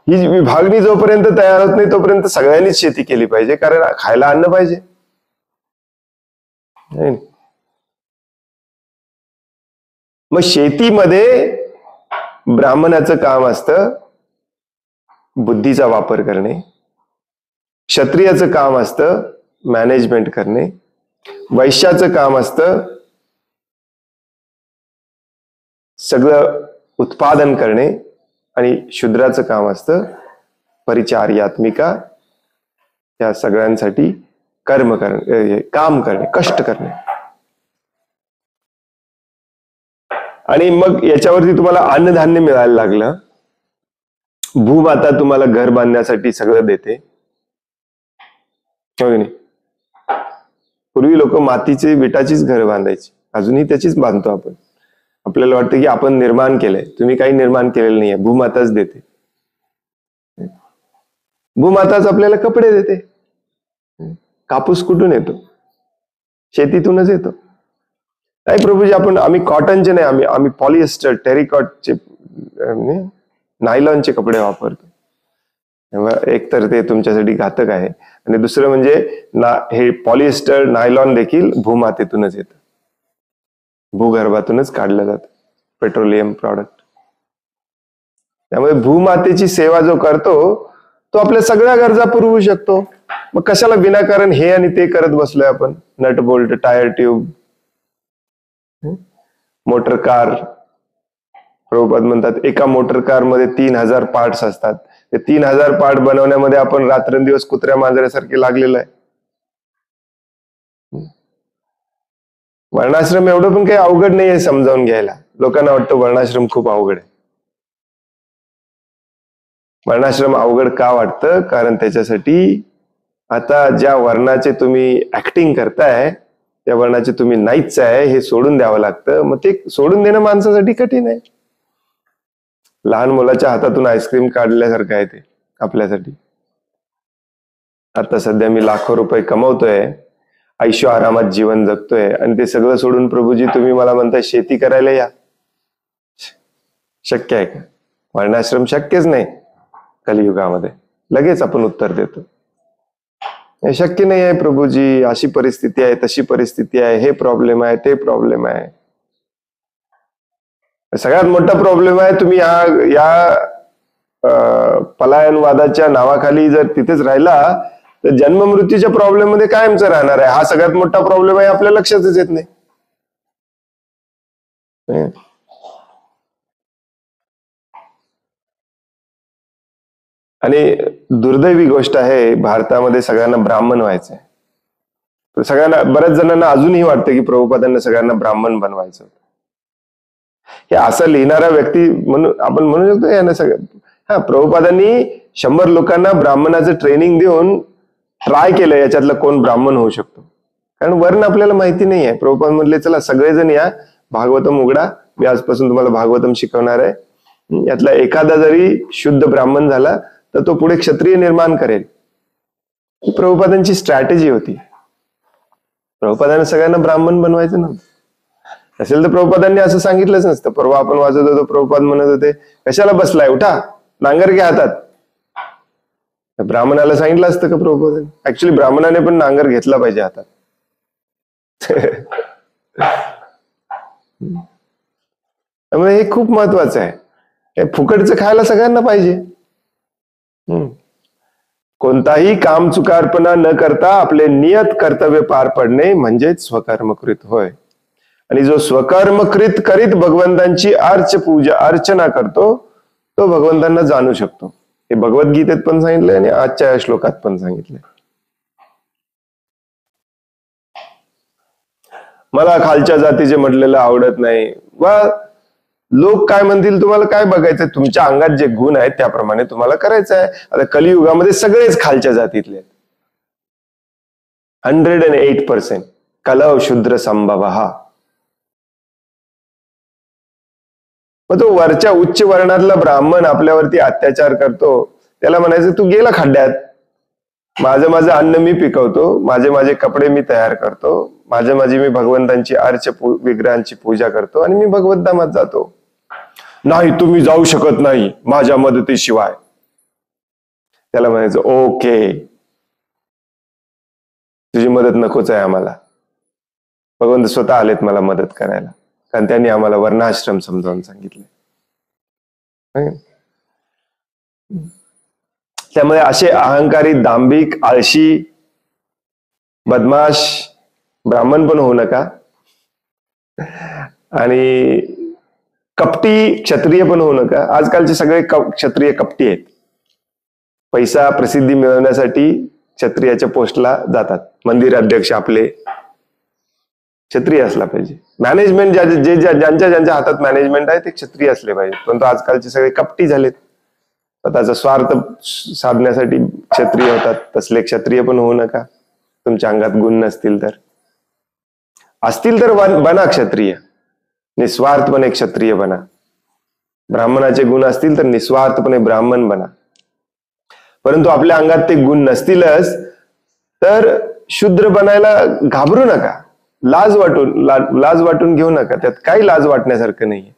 ही विभागणी जोपर्यंत तयार होत नाही तोपर्यंत सगळ्यांनीच शेती केली पाहिजे, कारण खायला अन्न पाहिजे. मग शेतीमध्ये ब्राह्मणाचं काम असतं बुद्धीचा वापर करणे, क्षत्रियाचं काम असतं मॅनेजमेंट करणे, वैश्याचं काम असतं सगळं उत्पादन करणे आणि शूद्राचं काम असतं परिचार्यात्मिका, त्या सगळ्यांसाठी कर्म करणे, काम करणे, कष्ट करणे. आणि मग याच्यावरती तुम्हाला अन्नधान्य मिळायला लागलं. भूमाता तुम्हाला घर बांधण्यासाठी सगळं देते. पूर्वी लोक मातीचे विटाचीच घर बांधायची, अजूनही त्याचीच बांधतो आपण. आपल्याला वाटतं की आपण निर्माण केलंय. तुम्ही काही निर्माण केलेलं नाहीये, भूमाताच देते. भूमाताच आपल्याला कपडे देते. कापूस कुठून येतो? शेतीतूनच येतो. नाही प्रभूजी, आम्ही कॉटनचे नाही, आम्ही पॉलिएस्टर, टेरिकॉटचे, नायलॉनचे कपडे वापरतो. एक तर ते तुमच्यासाठी घातक आहे आणि दुसरं म्हणजे हे पॉलिएस्टर, नायलॉन देखील भूमातेतूनच येतं, भूगर्भातूनच काढलं जातं, पेट्रोलियम प्रॉडक्ट. त्यामुळे भूमातेची सेवा जो करतो तो आपल्या सगळ्या गरजा पुरवू शकतो. मग कशाला विनाकारण हे आणि ते करत बसलोय आपण? Nut bolt, tyre tube, motor car. Prabhupada म्हणतात एका मोटर कार मध्ये 3000 पार्ट्स असतात. ते 3000 पार्ट बनवण्यामध्ये आपण रात्रंदिवस कुत्र्या मांजऱ्यासारखे लागलेलं आहे. वर्णाश्रम एवढं पण काही अवघड नाही आहे समजावून घ्यायला. लोकांना वाटतं वर्णाश्रम खूप अवघड आहे. वर्णाश्रम अवघड का वाटतं? कारण त्याच्यासाठी आता ज्या वर्णाचे तुम्ही ऍक्टिंग करताय त्या वर्णाचे तुम्ही नाहीच आहे हे सोडून द्यावं लागतं. मग ते सोडून देणं माणसासाठी कठीण आहे. लहान मुलाच्या हातातून आईस्क्रीम काढल्यासारखं आहे ते आपल्यासाठी. आता सध्या मी लाखो रुपये कमवतोय, ऐशो आरामात जीवन जगतोय आणि ते सगळं सोडून प्रभूजी तुम्ही मला म्हणताय शेती करायला या. शक्य आहे का? वर्णाश्रम शक्यच नाही कलियुगामध्ये. लगेच आपण उत्तर देतो हे शक्य नाही आहे प्रभूजी, अशी परिस्थिती आहे, तशी परिस्थिती आहे, हे प्रॉब्लेम आहे, ते प्रॉब्लेम आहे. सगळ्यात मोठा प्रॉब्लेम आहे तुम्ही या पलायनवादाच्या नावाखाली जर तिथेच राहिला तर जन्म मृत्यूच्या प्रॉब्लेम मध्ये कायमच राहणार आहे. हा सगळ्यात मोठा प्रॉब्लेम आहे, आपल्या लक्षातच येत नाही. आणि दुर्दैवी गोष्ट आहे, भारतामध्ये सगळ्यांना ब्राह्मण व्हायचंय. सगळ्यांना, बऱ्याच जणांना अजूनही वाटतं की प्रभुपादांना सगळ्यांना ब्राह्मण बनवायचं. हे असं लिहिणारा व्यक्ती म्हणून आपण म्हणू शकतो यानं सगळं. प्रभुपादांनी 100 लोकांना ब्राह्मणाचं ट्रेनिंग देऊन ट्राय केलं याच्यातलं कोण ब्राह्मण होऊ शकतो. कारण वर्ण आपल्याला माहिती नाही आहे. प्रभुपाद म्हटले चला सगळेजण या, भागवतम उघडा, मी आजपासून तुम्हाला भागवतम शिकवणार आहे. यातला एखादा जरी शुद्ध ब्राह्मण झाला तर तो पुढे क्षत्रिय निर्माण करेल. ही प्रभुपादांची स्ट्रॅटेजी होती. प्रभुपादांना सगळ्यांना ब्राह्मण बनवायचं नव्हतं. असेल तर प्रभुपादांनी असं सांगितलंच नसतं. परवा आपण वाचत होतो, प्रभुपाद म्हणत होते कशाला बसलाय, उठा, नांगर घ्या हातात. ब्राह्मणाला सांगितलं असतं का प्रभुपादांनी? ऍक्च्युली ब्राह्मणाने पण नांगर घेतला पाहिजे हातात. त्यामुळे हे खूप महत्वाचं आहे. हे फुकटचं खायला सगळ्यांना पाहिजे. कोणताही काम चुकारपणा न करता आपले नियत कर्तव्य पार पडणे म्हणजेच स्वकर्मकृत होय. आणि जो स्वकर्मकृत करीत भगवंतांची अर्चना करतो तो भगवंतांना जाणू शकतो. हे भगवद्गीतेत पण सांगितलंय आणि आजच्या या श्लोकात पण सांगितलंय. मला खालच्या जातीचे म्हटलेलं आवडत नाही, वा लोक काय म्हणतील, तुम्हाला काय बघायचंय, तुमच्या अंगात जे गुण आहेत त्याप्रमाणे तुम्हाला करायचं आहे. आता कलियुगामध्ये सगळेच खालच्या जातीतले आहेत. 108% कलव शूद्र संभव हा. मग तो वरच्या उच्च वर्णातला ब्राह्मण आपल्यावरती अत्याचार करतो, त्याला म्हणायचं तू गेला खड्ड्यात. माझं अन्न मी पिकवतो, माझे कपडे मी तयार करतो, माझी मी भगवंतांची विग्रहांची पूजा करतो आणि मी भगवद्धामात जातो. नाही तुम्ही जाऊ शकत नाही माझ्या मदतीशिवाय. त्याला म्हणायचं ओके, तुझी मदत नकोच आहे आम्हाला. भगवंत स्वतः आलेत मला मदत करायला, कारण त्यांनी आम्हाला वर्णाश्रम समजावून सांगितले. त्यामुळे असे अहंकारी, दांभिक, आळशी, बदमाश ब्राह्मण पण होऊ नका आणि कपटी क्षत्रिय पण होऊ नका. आजकालचे सगळे क्षत्रिय कपटी आहेत. पैसा प्रसिद्धी मिळवण्यासाठी क्षत्रियाच्या पोस्टला जातात. मंदिर अध्यक्ष आपले क्षत्रिय असला पाहिजे. मॅनेजमेंट ज्यांच्या हातात मॅनेजमेंट आहे ते क्षत्रिय असले पाहिजे. परंतु आजकालचे सगळे कपटी झालेत. स्वतःचा स्वार्थ साधण्यासाठी क्षत्रिय होतात. तसले क्षत्रिय पण होऊ नका. तुमच्या अंगात गुण नसतील तर, असतील तर बना क्षत्रिय, निस्वार्थपणे क्षत्रिय बना. ब्राह्मणाचे गुण असतील तर निस्वार्थपणे ब्राह्मण बना. परंतु आपल्या अंगात ते गुण नसतीलच तर शूद्र बनायला घाबरू नका. लाज वाटून घेऊ नका. त्यात काही लाज वाटण्यासारखं नाहीये.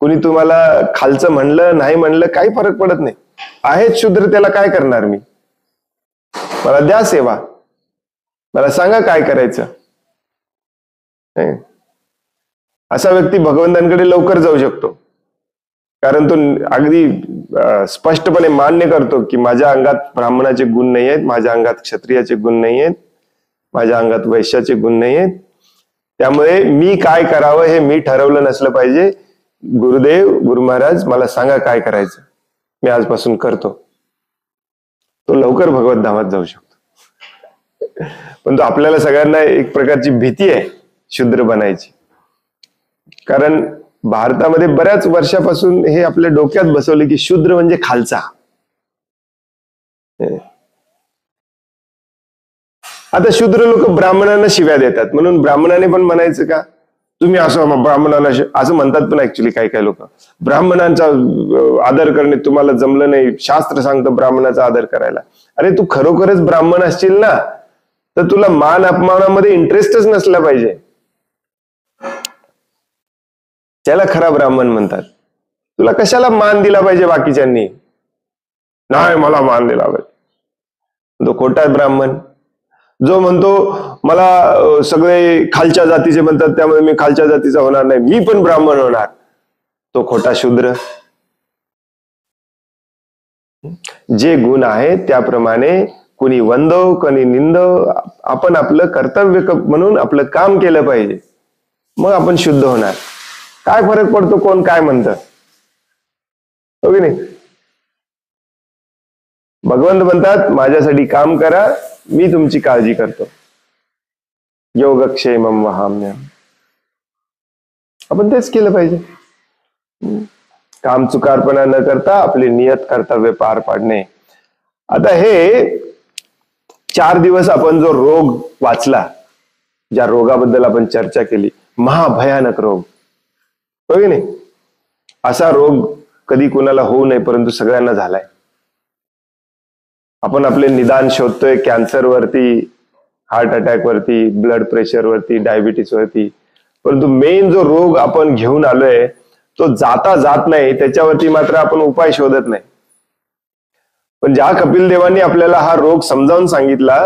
कुणी तुम्हाला खालचं म्हणलं नाही म्हणलं काही फरक पडत नाही. आहेच शूद्र, त्याला काय करणार मी? मला द्या सेवा, मला सांगा काय करायचं. असा व्यक्ती भगवंतांकडे लवकर जाऊ शकतो, कारण तो अगदी स्पष्टपणे मान्य करतो की माझ्या अंगात ब्राह्मणाचे गुण नाही आहेत, माझ्या अंगात क्षत्रियाचे गुण नाही आहेत, माझ्या अंगात वैश्याचे गुण नाही आहेत. त्यामुळे मी काय करावं हे मी ठरवलं नसलं पाहिजे. गुरुदेव, गुरु महाराज मला सांगा काय करायचं, मी आजपासून करतो. तो लवकर भगवत धामात जाऊ शकतो. पण तो आपल्याला सगळ्यांना एक प्रकारची भीती आहे शूद्र बनायची. कारण भारतामध्ये बऱ्याच वर्षापासून हे आपल्या डोक्यात बसवले की शूद्र म्हणजे खालचा. आता शूद्र लोक ब्राह्मणांना शिव्या देतात, म्हणून ब्राह्मणाने पण म्हणायचं का तुम्ही असं ब्राह्मणांना असं म्हणतात. पण ऍक्च्युली काही लोक ब्राह्मणांचा आदर करणे तुम्हाला जमलं नाही, शास्त्र सांगतं ब्राह्मणाचा आदर करायला. अरे तू खरोखरच ब्राह्मण असशील ना तर तुला मान अपमानामध्ये इंटरेस्टच नसला पाहिजे. त्याला खरा ब्राह्मण म्हणतात. तुला कशाला मान दिला पाहिजे बाकीच्यांनी? नाही मला मान दिला पाहिजे, तो खोटा ब्राह्मण. जो म्हणतो मला सगळे खालच्या जातीचे म्हणतात त्यामुळे मी खालच्या जातीचा होणार नाही, मी पण ब्राह्मण होणार, तो खोटा शूद्र. जे गुण आहेत त्याप्रमाणे कुणी वंदो कोणी निंदो, आपण आपलं कर्तव्य म्हणून आपलं काम केलं पाहिजे, मग आपण शुद्ध होणार. काय फरक पडतो कोण काय म्हणतं, हो की नाही? भगवंत म्हणतात माझ्यासाठी काम करा, मी तुमची काळजी करतो. योगक्षेमम वहाम्यहम्. आपण तेच केलं पाहिजे. काम चुकारपणा न करता आपले नियत कर्तव्य पार पाडणे. आता हे 4 दिवस आपण जो रोग वाचला, ज्या रोगाबद्दल आपण चर्चा केली, महाभयानक रोग, हो की नाही? असा रोग कधी कोणाला होऊ नये, परंतु सगळ्यांना झालाय. आपण आपले निदान शोधतोय कॅन्सर वरती, हार्ट अटॅक वरती, ब्लड प्रेशर वरती, डायबिटीस वरती, परंतु मेन जो रोग आपण घेऊन आलोय तो जात नाही, त्याच्यावरती मात्र आपण उपाय शोधत नाही. पण ज्या कपिल देवांनी आपल्याला हा रोग समजावून सांगितला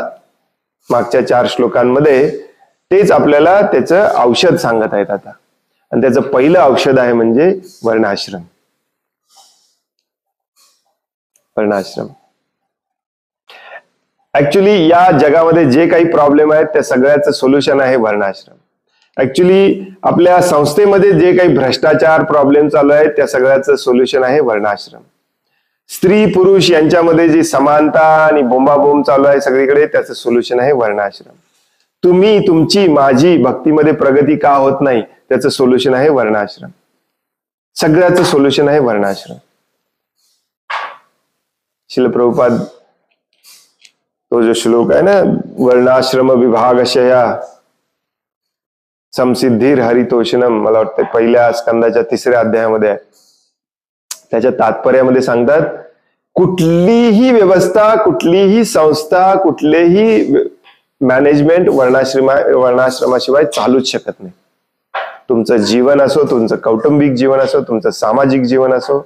मागच्या 4 श्लोकांमध्ये, तेच आपल्याला त्याचं औषध सांगत आहेत आता. आणि त्याचं पहिलं औषध आहे म्हणजे वर्णाश्रम. वर्णाश्रम ऍक्च्युली या जगामध्ये जे काही प्रॉब्लेम आहेत त्या सगळ्याचं सोल्युशन आहे वर्णाश्रम. ऍक्च्युली आपल्या संस्थेमध्ये जे काही भ्रष्टाचार प्रॉब्लेम चालू आहे त्या सगळ्याचं सोल्युशन आहे वर्णाश्रम. स्त्री पुरुष यांच्यामध्ये जी समानता आणि बोंबाबोंब चालू आहे सगळीकडे त्याचं सोल्युशन आहे वर्णाश्रम. तुम्ही तुमची माझी भक्तीमध्ये प्रगती का होत नाही त्याचं सोल्युशन आहे वर्णाश्रम. सगळ्याचं सोल्युशन आहे वर्णाश्रम. श्रील प्रभुपाद तो जो श्लोक आहे ना, वर्णाश्रम विभागशया समसिद्धीर हरितोषणम, मला वाटतं पहिल्या स्कंदाच्या 3ऱ्या अध्यायामध्ये आहे. त्याच्या तात्पर्यामध्ये सांगतात कुठलीही व्यवस्था, कुठलीही संस्था, कुठलेही मॅनेजमेंट वर्णाश्रमाशिवाय चालूच शकत नाही. तुमचं जीवन असो, तुमचं कौटुंबिक जीवन असो, तुमचं सामाजिक जीवन असो,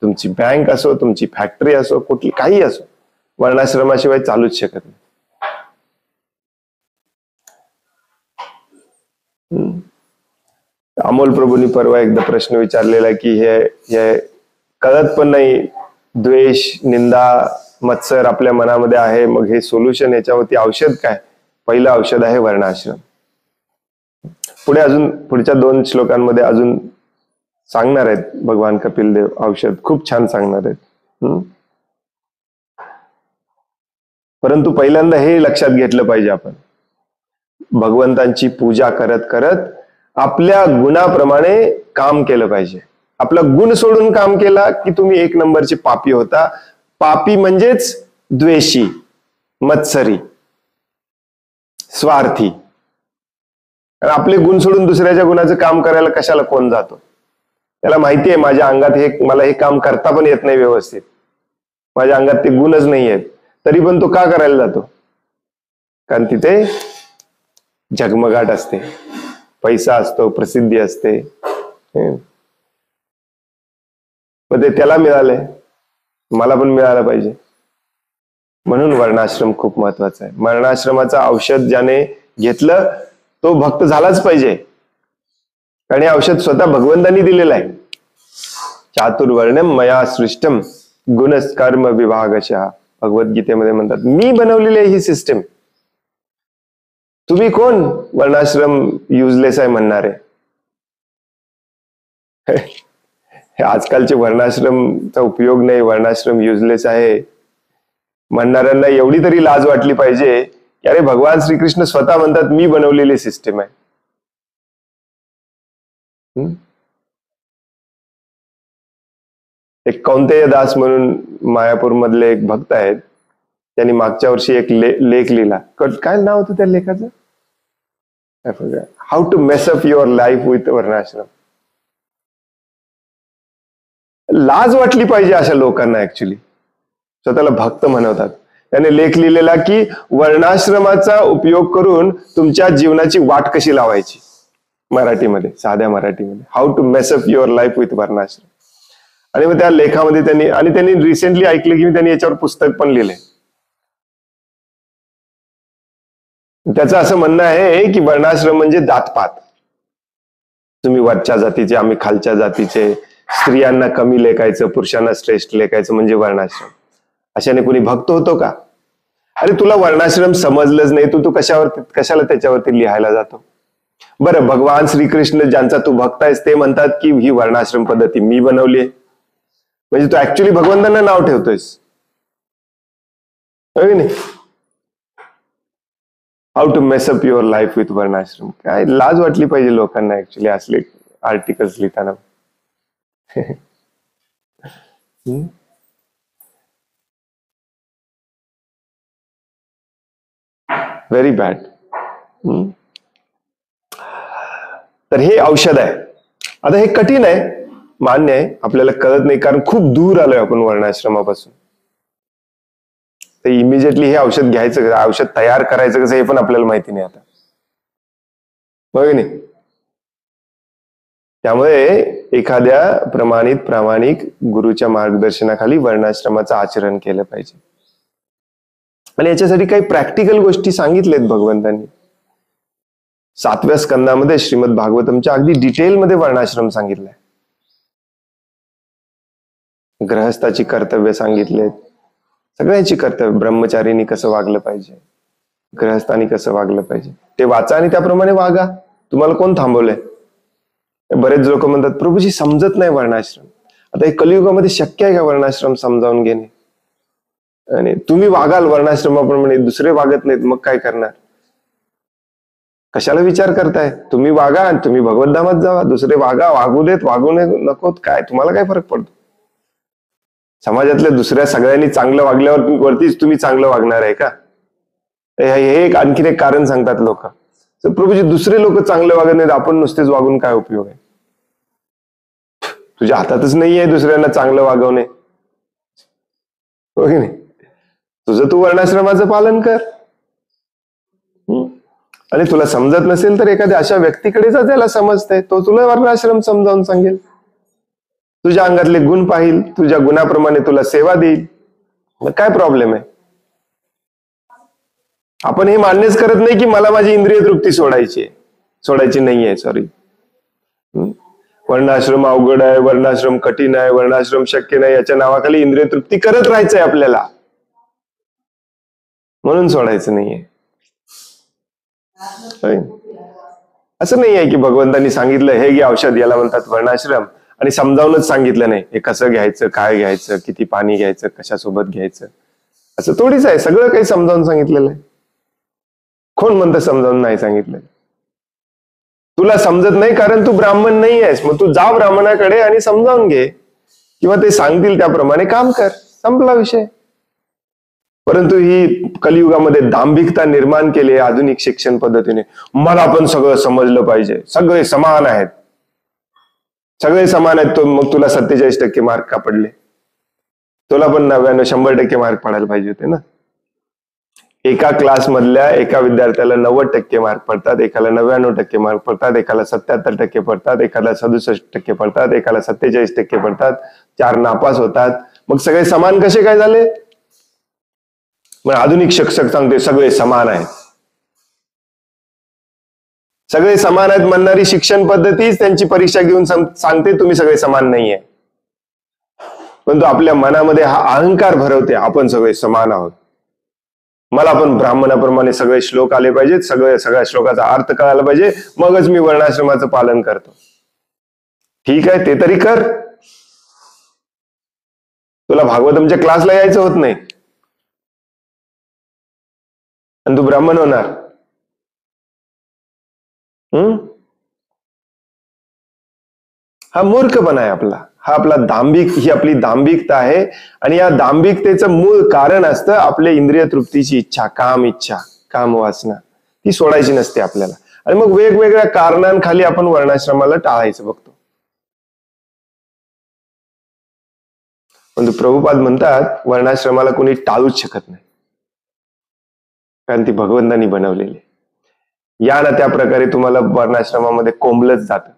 तुमची बँक असो, तुमची फॅक्टरी असो, कुठली काही असो, वर्णाश्रमाशिवाय चालूच शकत नाही. अमोल प्रभूंनी परवा एकदा प्रश्न विचारलेला की हे कळत पण नाही, द्वेष, निंदा, मत्सर आपल्या मनामध्ये आहे, मग हे सोल्युशन, याच्यावरती औषध काय? पहिलं औषध आहे वर्णाश्रम. पुढे अजून पुढच्या 2 श्लोकांमध्ये अजून सांगणार आहेत भगवान कपिल देव औषध, खूप छान सांगणार आहेत. परंतु पहिल्यांदा हे लक्षात घेतलं पाहिजे, आपण भगवंतांची पूजा करत करत आपल्या गुणाप्रमाणे काम केलं पाहिजे. आपला गुण सोडून काम केला की तुम्ही 1 नंबरचे पापी होता. पापी म्हणजेच द्वेषी, मत्सरी, स्वार्थी. आपले गुण सोडून दुसऱ्याच्या गुणाचं काम करायला कशाला कोण जातो? त्याला माहिती आहे माझ्या अंगात मला हे काम करता पण येत नाही व्यवस्थित, माझ्या अंगात ते गुणच नाही आहेत, तरी पण तो का करायला जातो? कारण तिथे झगमगाट असते, पैसा असतो, प्रसिद्धी असते. मग ते त्याला मिळालंय, मला पण मिळालं पाहिजे. म्हणून वर्णाश्रम खूप महत्वाचा आहे. वर्णाश्रमाचं औषध ज्याने घेतलं तो भक्त झालाच पाहिजे, कारण हे औषध स्वतः भगवंतांनी दिलेलं आहे. चातुर्वर्णम मया सृष्टम गुण कर्म विभागशः, भगवद्गीतेमध्ये म्हणतात मी बनवलेली आहे ही सिस्टम. तुम्ही कोण वर्णाश्रम युजलेस आहे म्हणणारे? हे आजकालचे वर्णाश्रमचा उपयोग नाही, वर्णाश्रम युजलेस आहे म्हणणाऱ्यांना एवढी तरी लाज वाटली पाहिजे की अरे भगवान श्रीकृष्ण स्वतः म्हणतात मी बनवलेली सिस्टम आहे. एक कौंतेय दास म्हणून मायापूर मधले एक भक्त आहेत, त्यांनी मागच्या वर्षी एक लेख लिहिला. काय नाव होतं त्या लेखाचं? How to mess up your life with वर्णाश्रम. लाज वाटली पाहिजे अशा लोकांना, ऍक्च्युली स्वतःला भक्त म्हणवतात. त्याने लेख लिहिलेला की वर्णाश्रमाचा उपयोग करून तुमच्या जीवनाची वाट कशी लावायची, मराठीमध्ये, साध्या मराठीमध्ये, how to mess up your life with वर्णाश्रम. आणि मग त्या लेखामध्ये त्यांनी रिसेंटली ऐकलं की त्यांनी याच्यावर पुस्तक पण लिहिले. त्याचं असं म्हणणं आहे की वर्णाश्रम म्हणजे जातपात. तुम्ही वरच्या जातीचे, आम्ही खालच्या जातीचे, स्त्रियांना कमी लेखायचं, पुरुषांना श्रेष्ठ लेखायचं म्हणजे वर्णाश्रम. अशाने कोणी भक्त होतो का? अरे तुला वर्णाश्रम समजलंच नाही, तू कशाला त्याच्यावरती लिहायला जातो? बरं, भगवान श्रीकृष्ण ज्यांचा तू भक्त आहेस ते म्हणतात की ही वर्णाश्रम पद्धती मी बनवली आहे, म्हणजे तू ऍक्च्युली भगवंतांना नाव ठेवतोयस, नाही? How to mess up your life with वर्णाश्रम. काय लाज वाटली पाहिजे लोकांना ऍक्च्युली असले आर्टिकल्स लिहिताना. Very bad. तर हे औषध आहे. आता हे कठीण आहे, मान्य आहे, आपल्याला कळत नाही कारण खूप दूर आलोय आपण वर्णाश्रमापासून. तर इमिजिएटली हे औषध घ्यायचं कसं, औषध तयार करायचं कसं हे पण आपल्याला माहिती नाही आता, बघ नाही. त्यामुळे एखाद्या प्रामाणिक गुरुच्या मार्गदर्शनाखाली वर्णाश्रमाचं आचरण केलं पाहिजे. आणि याच्यासाठी काही प्रॅक्टिकल गोष्टी सांगितल्यात भगवंतांनी. 7व्या स्कंदामध्ये श्रीमद भागवतमच्या अगदी डिटेलमध्ये वर्णाश्रम सांगितलाय. ग्रहस्थाची कर्तव्य सांगितलेत, सगळ्यांची कर्तव्य. ब्रह्मचारीनी कसं वागलं पाहिजे, गृहस्थानी कसं वागलं पाहिजे ते वाचा आणि त्याप्रमाणे वागा. तुम्हाला कोण थांबवलंय? बरेच लोक म्हणतात प्रभूजी समजत नाही वर्णाश्रम. आता हे कलियुगामध्ये शक्य आहे का वर्णाश्रम समजावून घेणे? आणि तुम्ही वागाल वर्णाश्रमाप्रमाणे, दुसरे वागत नाहीत, मग काय करणार? कशाला विचार करताय? तुम्ही वागा आणि तुम्ही भगवत धामात जावा. दुसरे वागा, वागू देत, वागू नये नकोत, काय तुम्हाला काय फरक पडतो? समाजातल्या दुसऱ्या सगळ्यांनी चांगलं वागल्यावर वरतीच तुम्ही चांगलं वागणार आहे का? हे एक आणखीन एक कारण सांगतात लोक. तर प्रभूजी दुसरे लोक चांगले वागत नाहीत, आपण नुसतेच वागून काय उपयोग आहे? तुझ्या हातातच नाहीये दुसऱ्यांना चांगलं वागवणे, हो की नाही? तुझं तू वर्णाश्रमाचं पालन कर. आणि तुला समजत नसेल तर एखाद्या अशा व्यक्तीकडे जा ज्याला समजतंय, तो तुला वर्णाश्रम समजावून सांगेल. तुझ्या अंगातले गुण पाहिल, तुझ्या गुणाप्रमाणे तुला सेवा देईल. मग काय प्रॉब्लेम आहे? आपण हे मान्यच करत नाही की मला माझी इंद्रिय तृप्ती सोडायची नाहीये. सॉरी, वर्णाश्रम अवघड आहे, वर्णाश्रम कठीण आहे, वर्णाश्रम शक्य नाही, याच्या नावाखाली इंद्रिय तृप्ती करत राहायचंय आपल्याला, म्हणून सोडायचं नाहीये. असं नाही आहे की भगवंतांनी सांगितलं हे घे औषध, याला म्हणतात वर्णाश्रम, आणि समजावूनच सांगितलं नाही हे कसं घ्यायचं, काय घ्यायचं, किती पाणी घ्यायचं, कशासोबत घ्यायचं. असं थोडीच आहे. सगळं काही समजावून सांगितलेलं आहे. कोण म्हणतं समजावून नाही सांगितलं? तुला समजत नाही कारण तू ब्राह्मण नाही आहेस. मग तू जा ब्राह्मणाकडे आणि समजावून घे, किंवा ते सांगतील त्याप्रमाणे काम कर, संपला विषय. परंतु ही कलियुगामध्ये दांभिकता निर्माण केली आहे आधुनिक शिक्षण पद्धतीने. मला पण सगळं समजलं पाहिजे, सगळे समान आहेत, सगळे समान आहेत. मग तुला 47% मार्क का पडले? तुला पण 99-100% मार्क पडायला पाहिजे होते ना. एका क्लास मधल्या एका विद्यार्थ्याला 90% मार्क पडतात, एकाला 99% मार्क पडतात, एकाला 77% पडतात, एकाला 67% पडतात, एकाला 47% पडतात, 4 नापास होतात. मग सगळे समान कसे काय झाले? मग आधुनिक शिक्षक सांगते सगळे समान आहेत. सगळे समान आहेत म्हणणारी शिक्षण पद्धतीच त्यांची परीक्षा घेऊन सांगते तुम्ही सगळे समान नाहीये. परंतु आपल्या मनामध्ये हा अहंकार भरवते आपण सगळे समान आहोत. मला पण ब्राह्मणाप्रमाणे सगळे श्लोक आले पाहिजेत, सगळ्या श्लोकाचा अर्थ कळायला पाहिजे, मगच मी वर्णाश्रमाचं पालन करतो. ठीक आहे, ते तरी कर. तुला भागवतमच्या क्लासला यायचं होत नाही आणि तू ब्राह्मण होणार. हा मूर्खपणा आहे आपला. हा आपला ही आपली दांभिकता आहे. आणि या दांभिकतेचं मूळ कारण असतं आपल्या इंद्रिय तृप्तीची इच्छा, काम वासना. ती सोडायची नसते आपल्याला. आणि मग वेगवेगळ्या कारणांखाली आपण वर्णाश्रमाला टाळायचं बघतो. परंतु प्रभुपाद म्हणतात वर्णाश्रमाला कोणी टाळूच शकत नाही, कारण ती भगवंतांनी बनवलेली. या ना त्या प्रकारे तुम्हाला वर्णाश्रमामध्ये कोंबलंच जातं.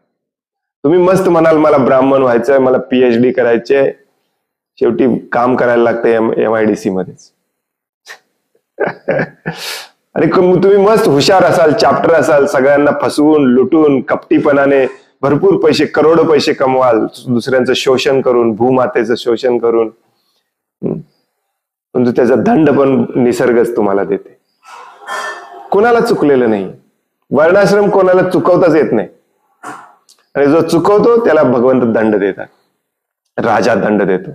तुम्ही मस्त म्हणाल मला ब्राह्मण व्हायचंय, मला PhD करायचे, शेवटी काम करायला लागतं MIDC मध्येच. आणि तुम्ही मस्त हुशार असाल, चॅप्टर असाल, सगळ्यांना फसवून लुटून कपटीपणाने भरपूर पैसे, करोडो पैसे कमवाल, दुसऱ्यांचं शोषण करून, भूमातेचं शोषण करून. परंतु त्याचा दंड पण निसर्गच तुम्हाला देते. कोणाला चुकलेलं नाही. वर्णाश्रम कोणाला चुकवताच येत नाही. आणि जो चुकवतो त्याला भगवंत दंड देतात, राजा दंड देतो.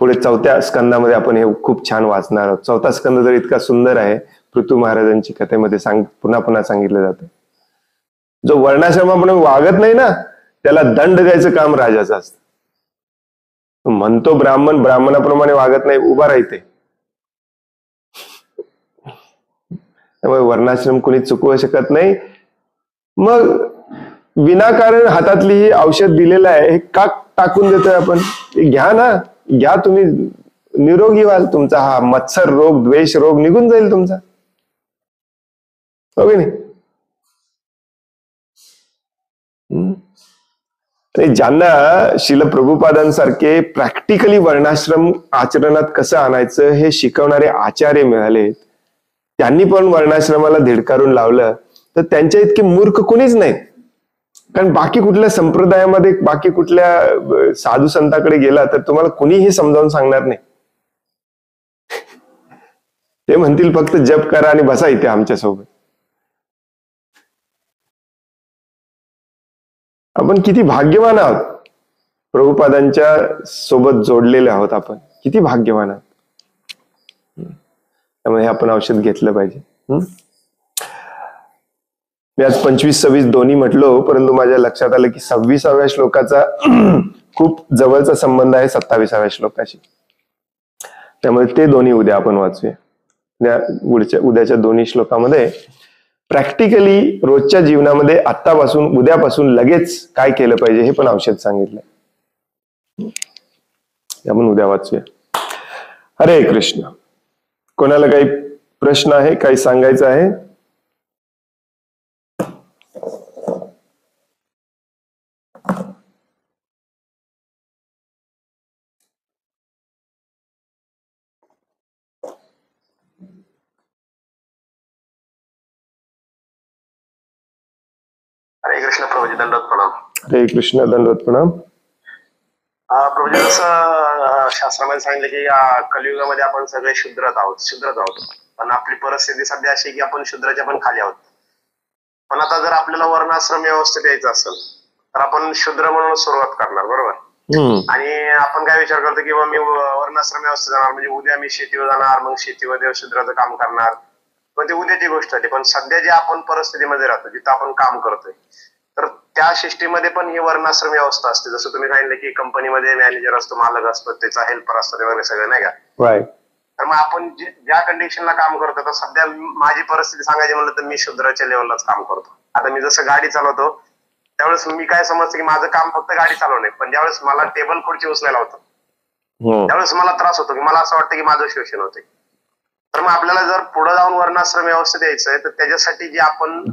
पुढे 4थ्या स्कंदामध्ये आपण हे खूप छान वाचणार आहोत. 4था स्कंद तर इतका सुंदर आहे, पृथू महाराजांची कथेमध्ये पुन्हा पुन्हा सांगितलं जातं. जो वर्णाश्रमाप्रमाणे वागत नाही ना, त्याला दंड द्यायचं काम राजाचं असतं. म्हणतो ब्राह्मण, ब्राह्मणाप्रमाणे वागत नाही, उभा राहते. त्यामुळे वर्णाश्रम कोणी चुकवू शकत नाही. मग विनाकारण हातातली ही औषध दिलेलं आहे, हे का टाकून देतोय आपण? घ्या ना, घ्या, तुम्ही निरोगी व्हाल. तुमचा हा मत्सर रोग, द्वेष रोग निघून जाईल तुमचा, हो की नाही? ज्यांना शिल प्रभुपादांसारखे प्रॅक्टिकली वर्णाश्रम आचरणात कसं आणायचं हे शिकवणारे आचार्य मिळाले, त्यांनी पण वर्णाश्रमाला धिडकारून लावलं, तर त्यांच्या इतके मूर्ख कोणीच नाहीत. कारण बाकी कुठल्या संप्रदायामध्ये, बाकी कुठल्या साधू संतांकडे गेला तर तुम्हाला कोणी हे समजावून सांगणार नाही. ते म्हणतील फक्त जप करा आणि बसा इथे आमच्यासोबत. आपण किती भाग्यवान आहोत, प्रभुपादांच्या सोबत जोडलेले आहोत आपण, किती भाग्यवान आहोत. त्यामुळे हे आपण औषध घेतलं पाहिजे. मी आज 25-26 दोन्ही म्हटलो, परंतु माझ्या लक्षात आलं की 26व्या श्लोकाचा खूप जवळचा संबंध आहे 27व्या श्लोकाशी. त्यामुळे ते दोन्ही उद्या आपण वाचूया. उद्याच्या दोन्ही श्लोकामध्ये प्रॅक्टिकली रोजच्या जीवनामध्ये आत्तापासून उद्यापासून लगेच काय केलं पाहिजे हे पण औषध सांगितलंय. आपण उद्या वाचूया. हरे कृष्ण. कोणाला काही प्रश्न आहे, काही सांगायचं आहे? हरे कृष्ण प्रभुजी, दंडवत प्रणाम. हरे कृष्ण, दंडवत प्रणाम. प्रभुजी, जसं शास्त्रामध्ये सांगितलं की या कलियुगामध्ये आपण सगळे शूद्रच आहोत, पण आपली परिस्थिती सध्या अशी की आपण शूद्राच्या पण खाली आहोत. पण आता जर आपल्याला वर्णाश्रम व्यवस्थित यायचं असेल तर आपण शूद्र म्हणून सुरुवात करणार, बरोबर? आणि आपण काय विचार करतो की मी वर्णाश्रम व्यवस्थित जाणार म्हणजे उद्या मी शेतीवर जाणार, मग शेतीमध्ये शूद्राचं काम करणार, पण ते उद्याची गोष्ट आहे. पण सध्या जे आपण परिस्थितीमध्ये राहतो, जिथं आपण काम करतोय, तर त्या सिस्टीममध्ये पण ही वर्णाश्रम व्यवस्था असते. जसं तुम्ही सांगितलं की कंपनीमध्ये मॅनेजर असतो, मालक असतो, त्याचा हेल्पर असतो, ते वगैरे सगळं, नाही का? तर मग आपण ज्या कंडिशनला काम करतो, तर सध्या माझी परिस्थिती सांगायची म्हणलं तर मी शूद्राच्या लेवललाच काम करतो. आता मी जसं गाडी चालवतो त्यावेळेस मी काय समजतो की माझं काम फक्त गाडी चालवणे, पण ज्यावेळेस मला टेबल खुर्ची उचलायला होतं त्यावेळेस मला त्रास होतो, की मला असं वाटतं की माझं शोषण होते. तर मग आपल्याला जर पुढे जाऊन वर्णाश्रम व्यवस्थित यायचंय तर त्याच्यासाठी जे आपण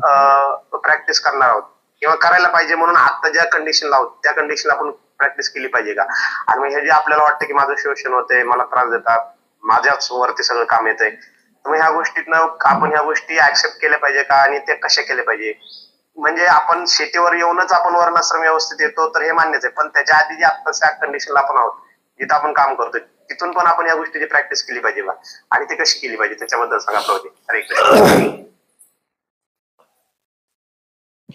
प्रॅक्टिस करणार आहोत किंवा करायला पाहिजे, म्हणून आता ज्या कंडिशनला आहोत त्या कंडिशनला आपण प्रॅक्टिस केली पाहिजे का? आणि मग हे जे आपल्याला वाटतं की माझं शोषण होतंय, मला त्रास देतात, माझ्याच वरती सगळं काम येतंय, तर मग ह्या गोष्टीतनं आपण ह्या गोष्टी ऍक्सेप्ट केल्या पाहिजे का आणि ते कशा केल्या पाहिजे? म्हणजे आपण शेतीवर येऊनच आपण वर्णाश्रम व्यवस्थित येतो तर हे मान्यच आहे, पण त्याच्या आधी जे आत्ताच्या कंडिशनला आपण आहोत, जिथं आपण काम करतोय, तिथून पण आपण या गोष्टीची प्रॅक्टिस केली पाहिजे का? आणि ती कशी केली पाहिजे त्याच्याबद्दल सांगा प्रभुजी. हरे कृष्ण.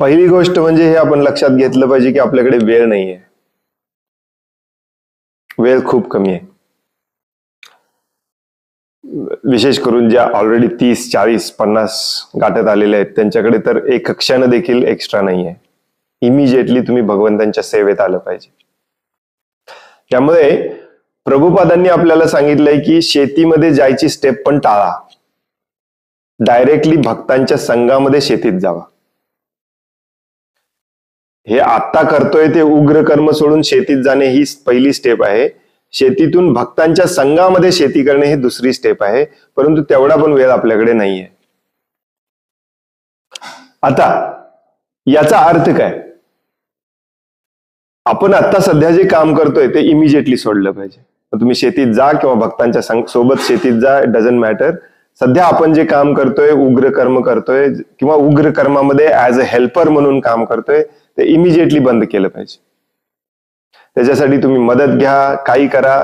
पहिली गोष्ट म्हणजे हे आपण लक्षात घेतलं पाहिजे की आपल्याकडे वेळ नाहीये, वेळ खूप कमी आहे. विशेष करून ज्या ऑलरेडी 30, 40, 50 गाठत आलेले आहेत त्यांच्याकडे तर एक क्षण देखील एक्स्ट्रा नाहीये. इमिजिएटली तुम्ही भगवंतांच्या सेवेत आलं पाहिजे. त्यामुळे प्रभुपादांनी आपल्याला सांगितलंय की शेतीमध्ये जायची स्टेप पण टाळा, डायरेक्टली भक्तांच्या संघामध्ये शेतीत जावा. हे आता करतोय ते उग्र कर्म सोडून शेतीत जाणे ही पहिली स्टेप आहे. शेतीतून भक्तांच्या संघामध्ये शेती करणे ही दुसरी स्टेप आहे, परंतु तेवढा पण वेळ आपल्याकडे नाहीये. आता याचा अर्थ काय? आपण आता सध्या जे काम करतोय ते इमिजिएटली सोडलं पाहिजे. तुम्ही शेतीत जा किंवा भक्तांच्या सोबत शेतीत जा, डझंट मॅटर. सध्या आपण जे काम करतोय, उग्र कर्म करतोय किंवा उग्र कर्मामध्ये ऍज अ हेल्पर म्हणून काम करतोय, ते इमिजिएटली बंद केलं पाहिजे. त्याच्यासाठी तुम्ही मदत घ्या, काही करा,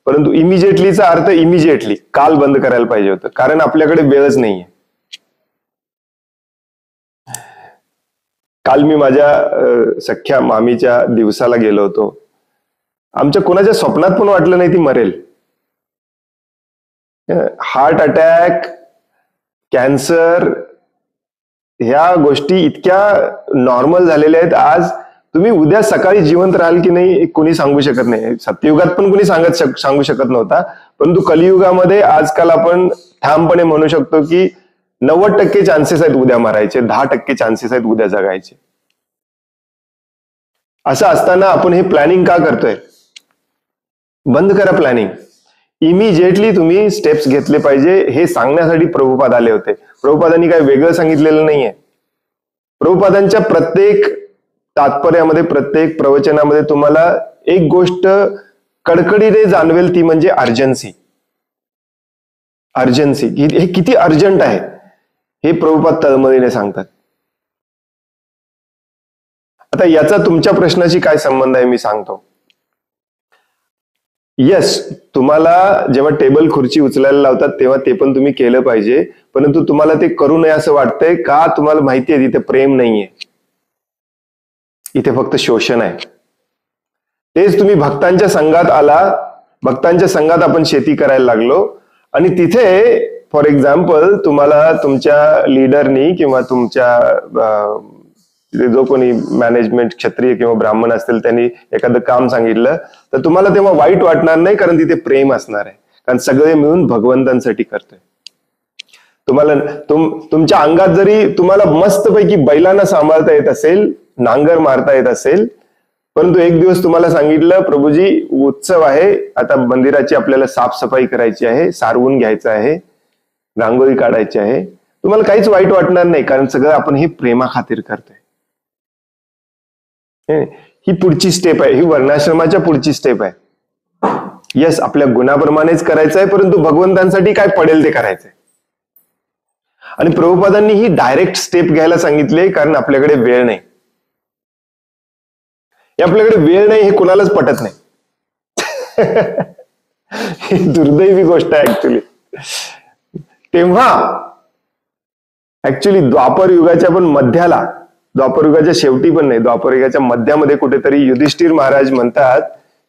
परंतु इमिजिएटलीचा अर्थ इमिजिएटली काल बंद करायला पाहिजे होतं, कारण आपल्याकडे वेळच नाहीये. काल मी माझ्या सख्या मामीच्या दिवसाला गेलो होतो. आमच्या कोणाच्या स्वप्नात पण वाटलं नाही ती मरेल. हार्ट अटॅक, कॅन्सर, ह्या गोष्टी इतक्या नॉर्मल झालेल्या आहेत. आज तुम्ही उद्या सकाळी जिवंत राहाल की नाही कोणी सांगू शकत नाही. सत्ययुगात पण कोणी सांगू शकत नव्हता, परंतु कलियुगामध्ये आजकाल आपण ठामपणे म्हणू शकतो की 90% चान्सेस आहेत उद्या मरायचे, 10% चान्सेस आहेत उद्या जगायचे. असं असताना आपण हे प्लॅनिंग का करतोय? बंद करा प्लॅनिंग. इमिजिएटली तुम्ही स्टेप्स घेतले पाहिजे. हे सांगण्यासाठी प्रभुपाद आले होते. प्रभुपादांनी काही वेगळं सांगितलेलं नाहीये. प्रभुपादांच्या प्रत्येक तात्पर्यामध्ये, प्रत्येक प्रवचनामध्ये तुम्हाला एक गोष्ट कडकडीने जाणवेल, ती म्हणजे अर्जन्सी. अर्जन्सी, हे किती अर्जंट आहे हे प्रभुपाद तळमळीने सांगतात. आता याचा तुमच्या प्रश्नाशी काय संबंध आहे मी सांगतो. येस, तुम्हाला जेव्हा टेबल खुर्ची उचलायला लावतात तेव्हा ते पण तुम्ही केलं पाहिजे, परंतु तुम्हाला ते करू नये असं वाटतंय का? तुम्हाला माहितीये तिथे प्रेम नाहीये, इथे फक्त शोषण आहे. तेच तुम्ही भक्तांच्या संघात आला, भक्तांच्या संघात आपण शेती करायला लागलो आणि तिथे फॉर एक्झाम्पल तुम्हाला तुमच्या लीडरनी किंवा तुमच्या जो कोणी मॅनेजमेंट क्षत्रिय किंवा ब्राह्मण असतील त्यांनी एखादं काम सांगितलं तर तुम्हाला तेव्हा वाईट वाटणार नाही, कारण तिथे प्रेम असणार आहे, कारण सगळे मिळून भगवंतांसाठी करतोय. तुम्हाला तुमच्या अंगात जरी तुम्हाला मस्तपैकी बैलांना सांभाळता येत असेल, नांगर मारता येत असेल, परंतु एक दिवस तुम्हाला सांगितलं प्रभूजी उत्सव आहे, आता मंदिराची आपल्याला साफसफाई करायची आहे, सारवून घ्यायचं आहे, रांगोळी काढायची आहे, तुम्हाला काहीच वाईट वाटणार नाही, कारण सगळं आपण हे प्रेमा खातीर करतोय. ही पुढची स्टेप आहे, ही वर्णाश्रमाच्या पुढची स्टेप आहे. यस, आपल्या गुणाप्रमाणेच करायचं आहे, परंतु भगवंतांसाठी काय पडेल ते करायचंय. आणि प्रभुपादांनी ही डायरेक्ट स्टेप घ्यायला सांगितले, कारण आपल्याकडे वेळ नाही. आपल्याकडे वेळ नाही हे कुणालाच पटत नाही. ही दुर्दैवी गोष्ट आहे ऍक्च्युली. तेव्हा ऍक्च्युली द्वापर युगाच्या पण मध्याला, द्वापर युगाच्या शेवटी पण नाही, द्वापर युगाच्या मध्यामध्ये कुठेतरी युधिष्ठिर महाराज म्हणतात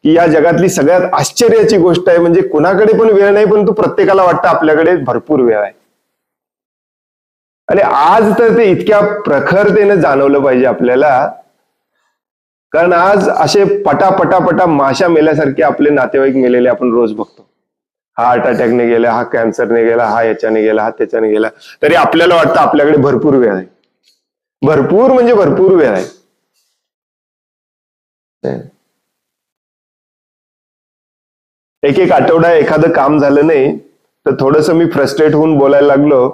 की या जगातली सगळ्यात आश्चर्याची गोष्ट आहे म्हणजे कुणाकडे पण वेळ नाही, परंतु प्रत्येकाला वाटतं आपल्याकडे भरपूर वेळ आहे. आणि आज तर ते इतक्या प्रखरतेने जाणवलं पाहिजे आपल्याला, कारण आज असे पटापटापटा माशा मेल्यासारखे आपले नातेवाईक मेलेले आपण रोज बघतो. हा हार्ट अटॅकने गेला, हा कॅन्सरने गेला, हा याच्याने गेला, हा त्याच्याने गेला, तरी आपल्याला वाटतं आपल्याकडे भरपूर वेळ आहे. भरपूर म्हणजे भरपूर वेळ आहे. एक एक आठवडा एखादं काम झालं नाही तर थोडस मी फ्रस्ट्रेट होऊन बोलायला लागलो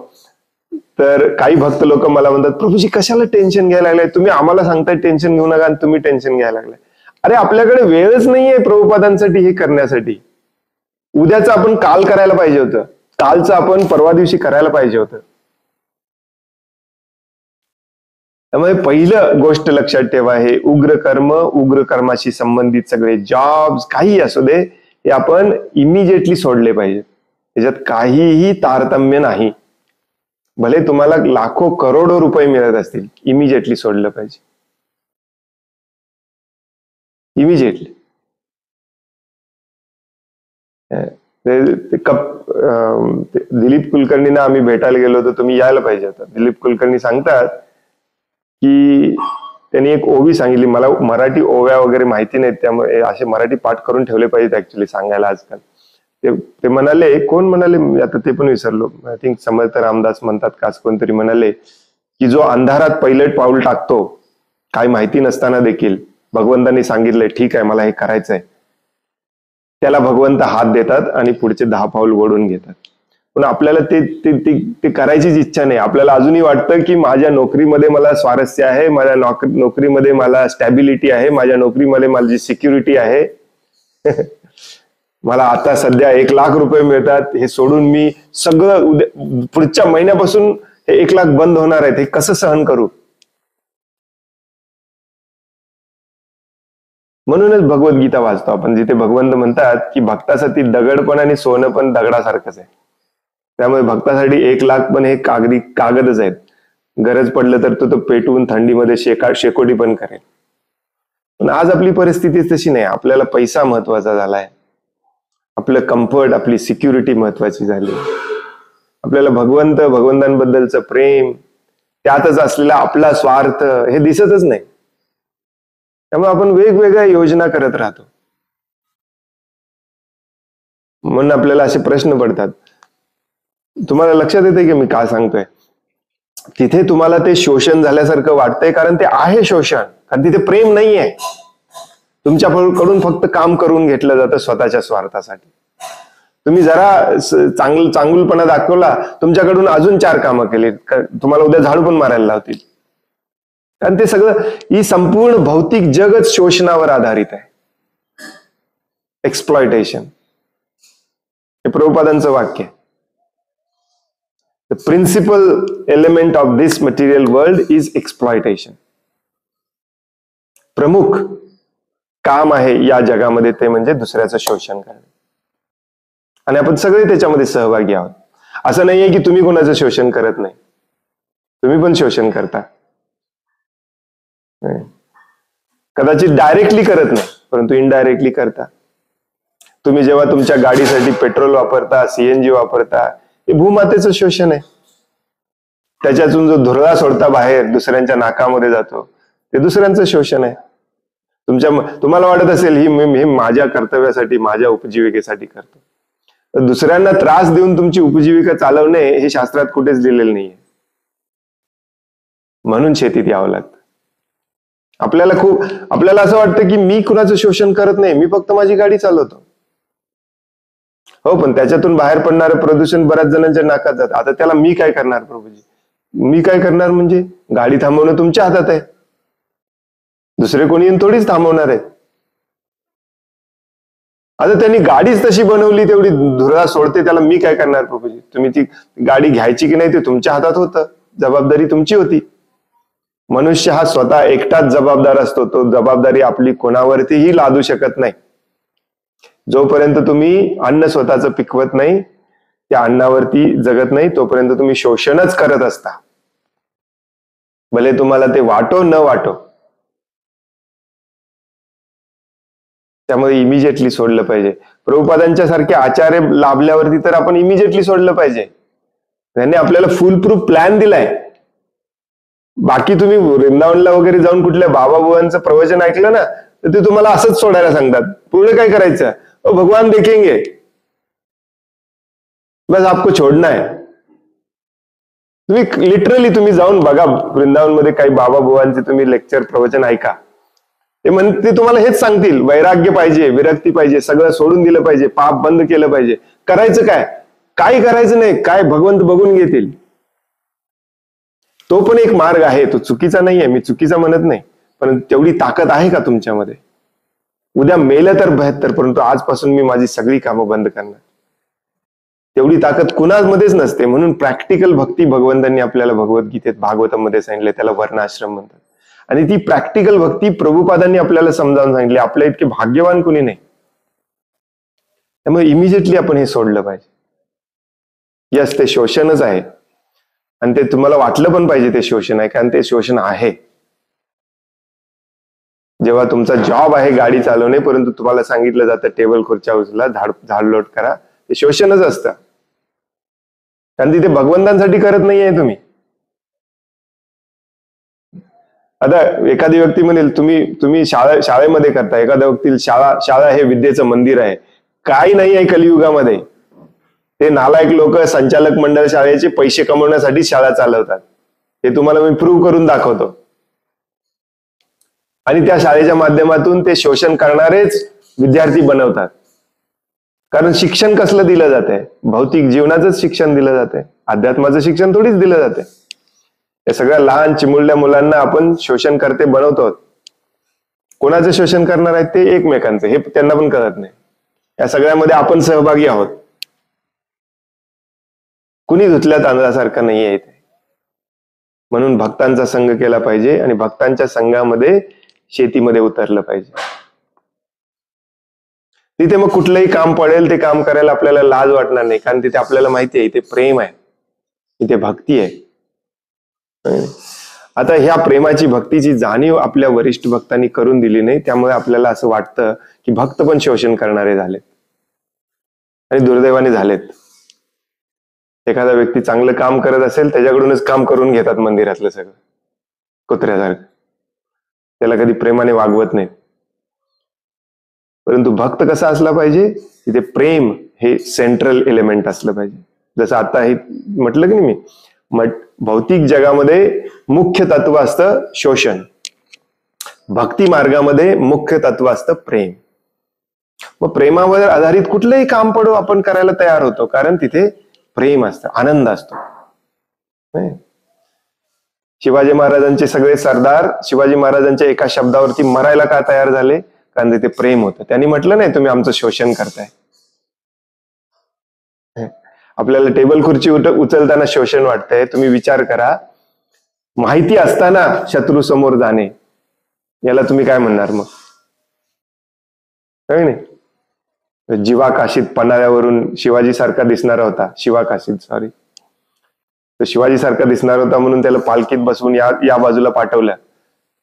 तर काही भक्त लोक मला म्हणतात प्रभूजी कशाला टेन्शन घ्यायला लागलाय, तुम्ही आम्हाला सांगताय टेन्शन घेऊ नका आणि तुम्ही टेन्शन घ्यायला लागलाय. अरे आपल्याकडे वेळच नाहीये प्रभुपादांसाठी हे करण्यासाठी. उद्याचं आपण काल करायला पाहिजे होतं, कालचं आपण परवा दिवशी करायला पाहिजे होतं. त्यामुळे पहिलं गोष्ट लक्षात ठेवा, हे उग्र कर्म, उग्र कर्माशी संबंधित सगळे जॉब्स काही असू दे, हे आपण इमिजिएटली सोडले पाहिजे. त्याच्यात काहीही तारतम्य नाही. भले तुम्हाला लाखो करोडो रुपये मिळत असतील, इमिजिएटली सोडलं पाहिजे. इमिजिएटली. दिलीप कुलकर्णींना आम्ही भेटायला गेलो होतो, तुम्ही यायला पाहिजे होतं. दिलीप कुलकर्णी सांगतात की त्यांनी एक ओवी सांगितली, मला मराठी ओव्या वगैरे माहिती नाहीत, त्यामुळे असे मराठी पाठ करून ठेवले पाहिजेत ऍक्च्युली सांगायला आजकाल. ते म्हणाले, कोण म्हणाले आता ते पण विसरलो, आय थिंक समर्थ रामदास म्हणतात का कोणतरी म्हणाले की जो अंधारात पहिलं पाऊल टाकतो, काही माहिती नसताना देखील भगवंतांनी सांगितलंय ठीक आहे मला हे करायचंय, त्याला भगवंत हात देतात आणि पुढचे 10 पाऊल ओढून घेतात. पण आपल्याला ते करायचीच इच्छा नाही. आपल्याला अजूनही वाटतं की माझ्या नोकरीमध्ये मला स्वारस्य आहे, माझ्या नोकरीमध्ये मला स्टॅबिलिटी आहे, माझ्या नोकरीमध्ये माझी सिक्युरिटी आहे. मला आता सध्या 1 लाख रुपये मिळतात, हे सोडून मी सगळं उद्या पुढच्या महिन्यापासून हे 1 लाख बंद होणार आहेत, हे कसं सहन करू. म्हणूनच भगवद्गीता वाचतो आपण, जिथे भगवंत म्हणतात की भक्तासाठी दगड पण आणि सोनं पण दगडासारखंच आहे. त्यामुळे भक्तासाठी 1 लाख पण हे कागदच आहेत. गरज पडलं तर तो पेटवून थंडीमध्ये शेकोटी पण करेल. पण आज आपली परिस्थिती तशी नाही. आपल्याला पैसा महत्वाचा झालाय, आपलं कम्फर्ट, आपली सिक्युरिटी महत्वाची झाली. आपल्याला भगवंतांबद्दलचं प्रेम, त्यातच असलेला आपला स्वार्थ हे दिसतच नाही. त्यामुळे आपण वेगवेगळ्या योजना करत राहतो. म्हणून आपल्याला असे प्रश्न पडतात. तुम्हाला लक्षात येते की मी काय सांगतोय? तिथे तुम्हाला ते शोषण झाल्यासारखं वाटतंय, कारण ते आहे शोषण, कारण तिथे प्रेम नाहीये. तुमच्याकडून फक्त काम करून घेतलं जातं स्वतःच्या स्वार्थासाठी. तुम्ही जरा चांगुलपणा दाखवला, तुमच्याकडून अजून 4 कामं केली, तुम्हाला उद्या झाडू पण मारायला लावतील. कारण ते सगळं, ही संपूर्ण भौतिक जगच शोषणावर आधारित आहे. एक्सप्लॉयटेशन हे प्रभुपादांचं वाक्य आहे. The principal element of this material world is exploitation. प्रमुख काम आहे या जगामध्ये ते म्हणजे दुसऱ्याचं शोषण करणे. आणि आपण सगळे त्याच्यामध्ये सहभागी आहोत. असं नाहीये की तुम्ही कोणाचं शोषण करत नाही, तुम्ही पण शोषण करता. कदाचित डायरेक्टली करत नाही, परंतु इनडायरेक्टली करता. तुम्ही जेव्हा तुमच्या गाडीसाठी पेट्रोल वापरता, सीएनजी वापरता, हे भूमातेचं शोषण आहे. त्याच्यातून जो धुरळा सोडता बाहेर दुसऱ्यांच्या नाकामध्ये जातो, ते दुसऱ्यांचं शोषण आहे. तुम्हाला वाटत असेल ही माझ्या कर्तव्यासाठी, माझ्या उपजीविकेसाठी करतो. तर दुसऱ्यांना त्रास देऊन तुमची उपजीविका चालवणे हे शास्त्रात कुठेच लिहिलेलं नाहीये. म्हणून शेतीत यावं लागतं. आपल्याला असं वाटतं की मी कुणाचं शोषण करत नाही, मी फक्त माझी गाडी चालवतो. हो, पण त्याच्यातून बाहेर पडणारं प्रदूषण बऱ्याच जणांच्या नाकात जातं. आता त्याला मी काय करणार प्रभूजी? मी काय करणार म्हणजे गाडी थांबवणं तुमच्या हातात आहे. दुसरे कोणी येऊन थोडीच थांबवणार आहे. आता त्यांनी गाडीच तशी बनवली, तेवढी धुरळा सोडते, त्याला मी काय करणार प्रभूजी? तुम्ही ती गाडी घ्यायची की नाही ते तुमच्या हातात होतं, जबाबदारी तुमची होती. मनुष्य हा स्वतः एकटाच जबाबदार असतो. तो जबाबदारी आपली कोणावरतीही लादू शकत नाही. जोपर्यंत तुम्ही अन्न स्वतःचं पिकवत नाही, त्या अन्नावरती जगत नाही, तोपर्यंत तुम्ही शोषणच करत असता, भले तुम्हाला ते वाटो न वाटो. त्यामुळे इमिजिएटली सोडलं पाहिजे. प्रभुपादांच्या सारखे आचार्य लाभल्यावरती तर आपण इमिजिएटली सोडलं पाहिजे. त्यांनी आपल्याला फुल प्रूफ प्लॅन दिलाय. बाकी तुम्ही वृंदावनला वगैरे जाऊन कुठल्या बाबा बुवांचं प्रवचन ऐकलं ना, तर ते तुम्हाला असंच सोडायला सांगतात. पुढे काय करायचं? भगवान देखेंगे, बस आपको छोड़ना है. तुम्ही लिटरली तुम्ही जाऊन बघा वृंदावन मध्ये काही बाबा बुवांचे तुम्ही लेक्चर प्रवचन ऐका. ते तुम्हाला हेच सांगतील, वैराग्य पाहिजे, विरक्ती पाहिजे, सगळं सोडून दिलं पाहिजे, पाप बंद केलं पाहिजे. करायचं काय? काही करायचं नाही, काय भगवंत बघून घेतील. तो पण एक मार्ग आहे, तो चुकीचा नाहीये, मी चुकीचा म्हणत नाही, पण तेवढी ताकद आहे का तुमच्यामध्ये? उद्या मेलं तर 72, परंतु आजपासून मी माझी सगळी कामं बंद करणार. तेवढी ताकद कुणामध्येच नसते. म्हणून प्रॅक्टिकल भक्ती भगवंतांनी आपल्याला भगवद्गीतेत भागवतामध्ये सांगितले, त्याला वर्णाश्रम म्हणतात. आणि ती प्रॅक्टिकल भक्ती प्रभुपादांनी आपल्याला समजावून सांगितली. आपल्या इतके भाग्यवान कुणी नाही. त्यामुळे इमिजिएटली आपण हे सोडलं पाहिजे. यस, ते शोषणच आहे, आणि ते तुम्हाला वाटलं पण पाहिजे ते शोषण आहे, कारण ते शोषण आहे. जेव्हा तुमचा जॉब आहे गाडी चालवणे, परंतु तुम्हाला सांगितलं जातं टेबल खुर्च्या उचला, झाडलोट करा, ते शोषणच असतं. कारण तिथे भगवंतांसाठी करत नाहीये तुम्ही. आता एखादी व्यक्ती म्हणेल तुम्ही शाळेमध्ये करता, एखाद्या व्यक्ती शाळा हे विद्येचं मंदिर आहे. काही नाही आहे कलियुगामध्ये. ते नालायक लोक संचालक मंडळ शाळेचे पैसे कमवण्यासाठी शाळा चालवतात. हे तुम्हाला मी प्रूव्ह करून दाखवतो. आणि त्या शाळेच्या माध्यमातून ते शोषण करणारेच विद्यार्थी बनवतात. कारण शिक्षण कसलं दिलं जातंय? भौतिक जीवनाचंच शिक्षण दिलं जातंय, अध्यात्माचं शिक्षण थोडीच दिलं जातंय. या सगळ्या लहान चिमुरड्या मुलांना आपण शोषण करते बनवतो. कोणाचं शोषण करणार आहेत ते? एकमेकांचं. हे त्यांना पण कळत नाही. या सगळ्यामध्ये आपण सहभागी आहोत. कुणी धुतल्या तांदळासारखं नाही आहे इथे. म्हणून भक्तांचा संग केला पाहिजे, आणि भक्तांच्या संघामध्ये शेतीमध्ये उतरलं पाहिजे. तिथे मग कुठलंही काम पडेल ते काम करायला आपल्याला लाज वाटणार नाही, कारण तिथे आपल्याला माहिती आहे इथे प्रेम आहे, इथे भक्ती आहे. आता ह्या प्रेमाची भक्तीची जाणीव आपल्या वरिष्ठ भक्तांनी करून दिली नाही, त्यामुळे आपल्याला असं वाटतं की भक्त पण शोषण करणारे झालेत, आणि दुर्दैवाने झालेत. एखादा व्यक्ती चांगलं काम करत असेल त्याच्याकडूनच काम करून घेतात मंदिरातलं सगळं, कुत्र्यासारखं. त्याला कधी प्रेमाने वागवत नाही. परंतु भक्त कसा असला पाहिजे? तिथे प्रेम हे सेंट्रल एलिमेंट असलं पाहिजे. जसं आता हे म्हटलं की नाही मी, भौतिक जगामध्ये मुख्य तत्व असतं शोषण, भक्ती मार्गामध्ये मुख्य तत्व असतं प्रेम. मग प्रेमावर आधारित कुठलंही काम पडो आपण करायला तयार होतो, कारण तिथे प्रेम असतं, आनंद असतो. शिवाजी महाराजांचे सगळे सरदार शिवाजी महाराजांच्या एका शब्दावरती मरायला का तयार झाले? कारण तिथे प्रेम होतं. त्यांनी म्हटलं नाही तुम्ही आमचं शोषण करताय. आपल्याला टेबल खुर्ची उचलताना शोषण वाटतंय. तुम्ही विचार करा, माहिती असताना शत्रू समोर जाणे, याला तुम्ही काय म्हणणार मग? है नाही? जीवा काशीत पन्हाळ्यावरून शिवाजी सारखा दिसणारा होता, शिवा काशीत सॉरी, तर शिवाजी सारखा दिसणार होता म्हणून त्याला पालखीत बसवून या बाजूला पाठवलं.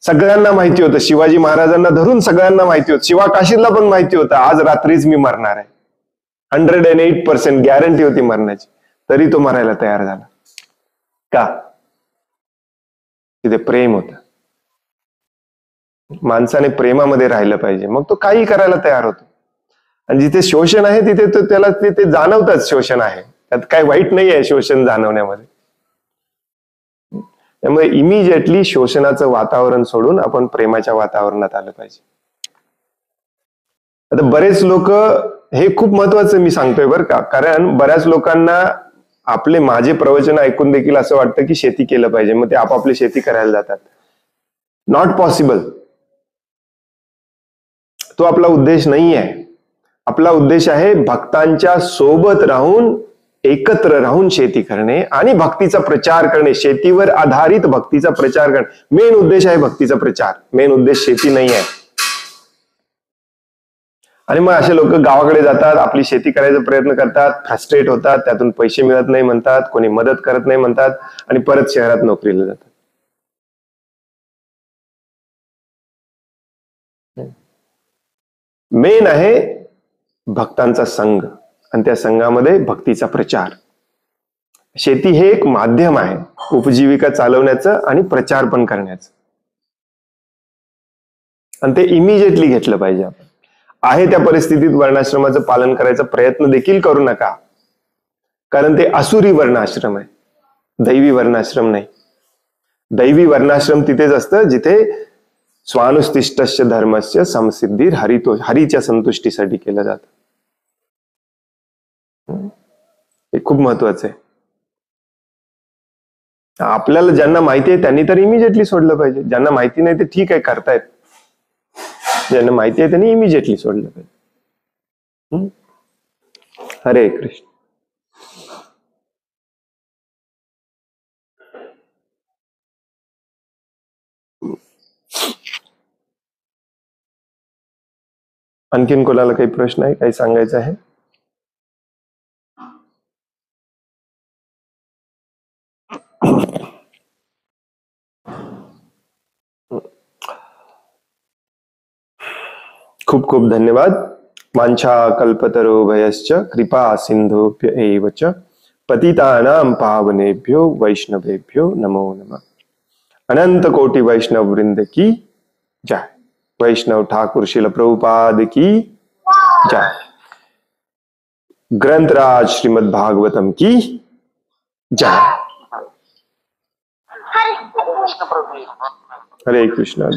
सगळ्यांना माहिती होतं, शिवाजी महाराजांना धरून सगळ्यांना माहिती होतं, शिवा काशीदला पण माहिती होतं आज रात्रीच मी मरणार आहे. 108% गॅरंटी होती मरण्याची, तरी तो मरायला तयार झाला. का? तिथे प्रेम होतं. माणसाने प्रेमामध्ये राहिलं पाहिजे, मग तो काही करायला तयार होतो. आणि जिथे शोषण आहे तिथे तो त्याला ते जाणवतच शोषण आहे, त्यात काही वाईट नाही आहे शोषण जाणवण्यामध्ये. त्यामुळे इमिजिएटली शोषणाचं वातावरण सोडून आपण प्रेमाच्या वातावरणात आलं पाहिजे. आता बरेच लोक, हे खूप महत्वाचं मी सांगतोय बरं का, कारण बऱ्याच लोकांना माझे प्रवचन ऐकून देखील असं वाटतं की शेती केलं पाहिजे, मग ते आपापली शेती करायला जातात. Not possible. तो आपला उद्देश नाही आहे. आपला उद्देश आहे भक्तांच्या सोबत राहून, एकत्र राहून शेती करणे आणि भक्तीचा प्रचार करणे, शेतीवर आधारित भक्तीचा प्रचार करणे. मेन उद्देश आहे भक्तीचा प्रचार, मेन उद्देश शेती नाही आहे. आणि मग असे लोक गावाकडे जातात, आपली शेती करायचा प्रयत्न करतात, फ्रस्ट्रेट होतात, त्यातून पैसे मिळत नाही म्हणतात, कोणी मदत करत नाही म्हणतात, आणि परत शहरात नोकरीला जातात. मेन आहे भक्तांचा संघ आणि त्या संघामध्ये भक्तीचा प्रचार. शेती हे एक माध्यम आहे उपजीविका चालवण्याचं आणि प्रचार पण करण्याचं, आणि ते इमिजिएटली घेतलं पाहिजे. आपण आहे त्या परिस्थितीत वर्णाश्रमाचं पालन करायचा प्रयत्न देखील करू नका, कारण ते असुरी वर्णाश्रम आहे, दैवी वर्णाश्रम नाही. दैवी वर्णाश्रम तिथेच असतं जिथे स्वानुष्ठिष्टस्य धर्मस्य समसिद्धी हरीच्या संतुष्टीसाठी केलं जातं. हे खूप महत्वाचं आहे. आपल्याला ज्यांना माहिती आहे त्यांनी तर इमिजिएटली सोडलं पाहिजे, ज्यांना माहिती नाही ते ठीक आहे करतायत, ज्यांना माहिती आहे त्यांनी इमिजिएटली सोडलं पाहिजे. हरे कृष्ण. आणखीन कोणाला काही प्रश्न आहे, काही सांगायचं आहे? खूप खूप धन्यवाद. वांछा कल्पतरुभयश्च कृपा सिंधुभ्य एव च पतितानां पावनेभ्यो वैष्णवेभ्यो नमो नमः. अनंत कोटि वैष्णव वृंद की जय. वैष्णव ठाकुर शिल प्रभुपाद की जय. ग्रंथराज श्रीमद् भागवतम की जय. हरे कृष्ण.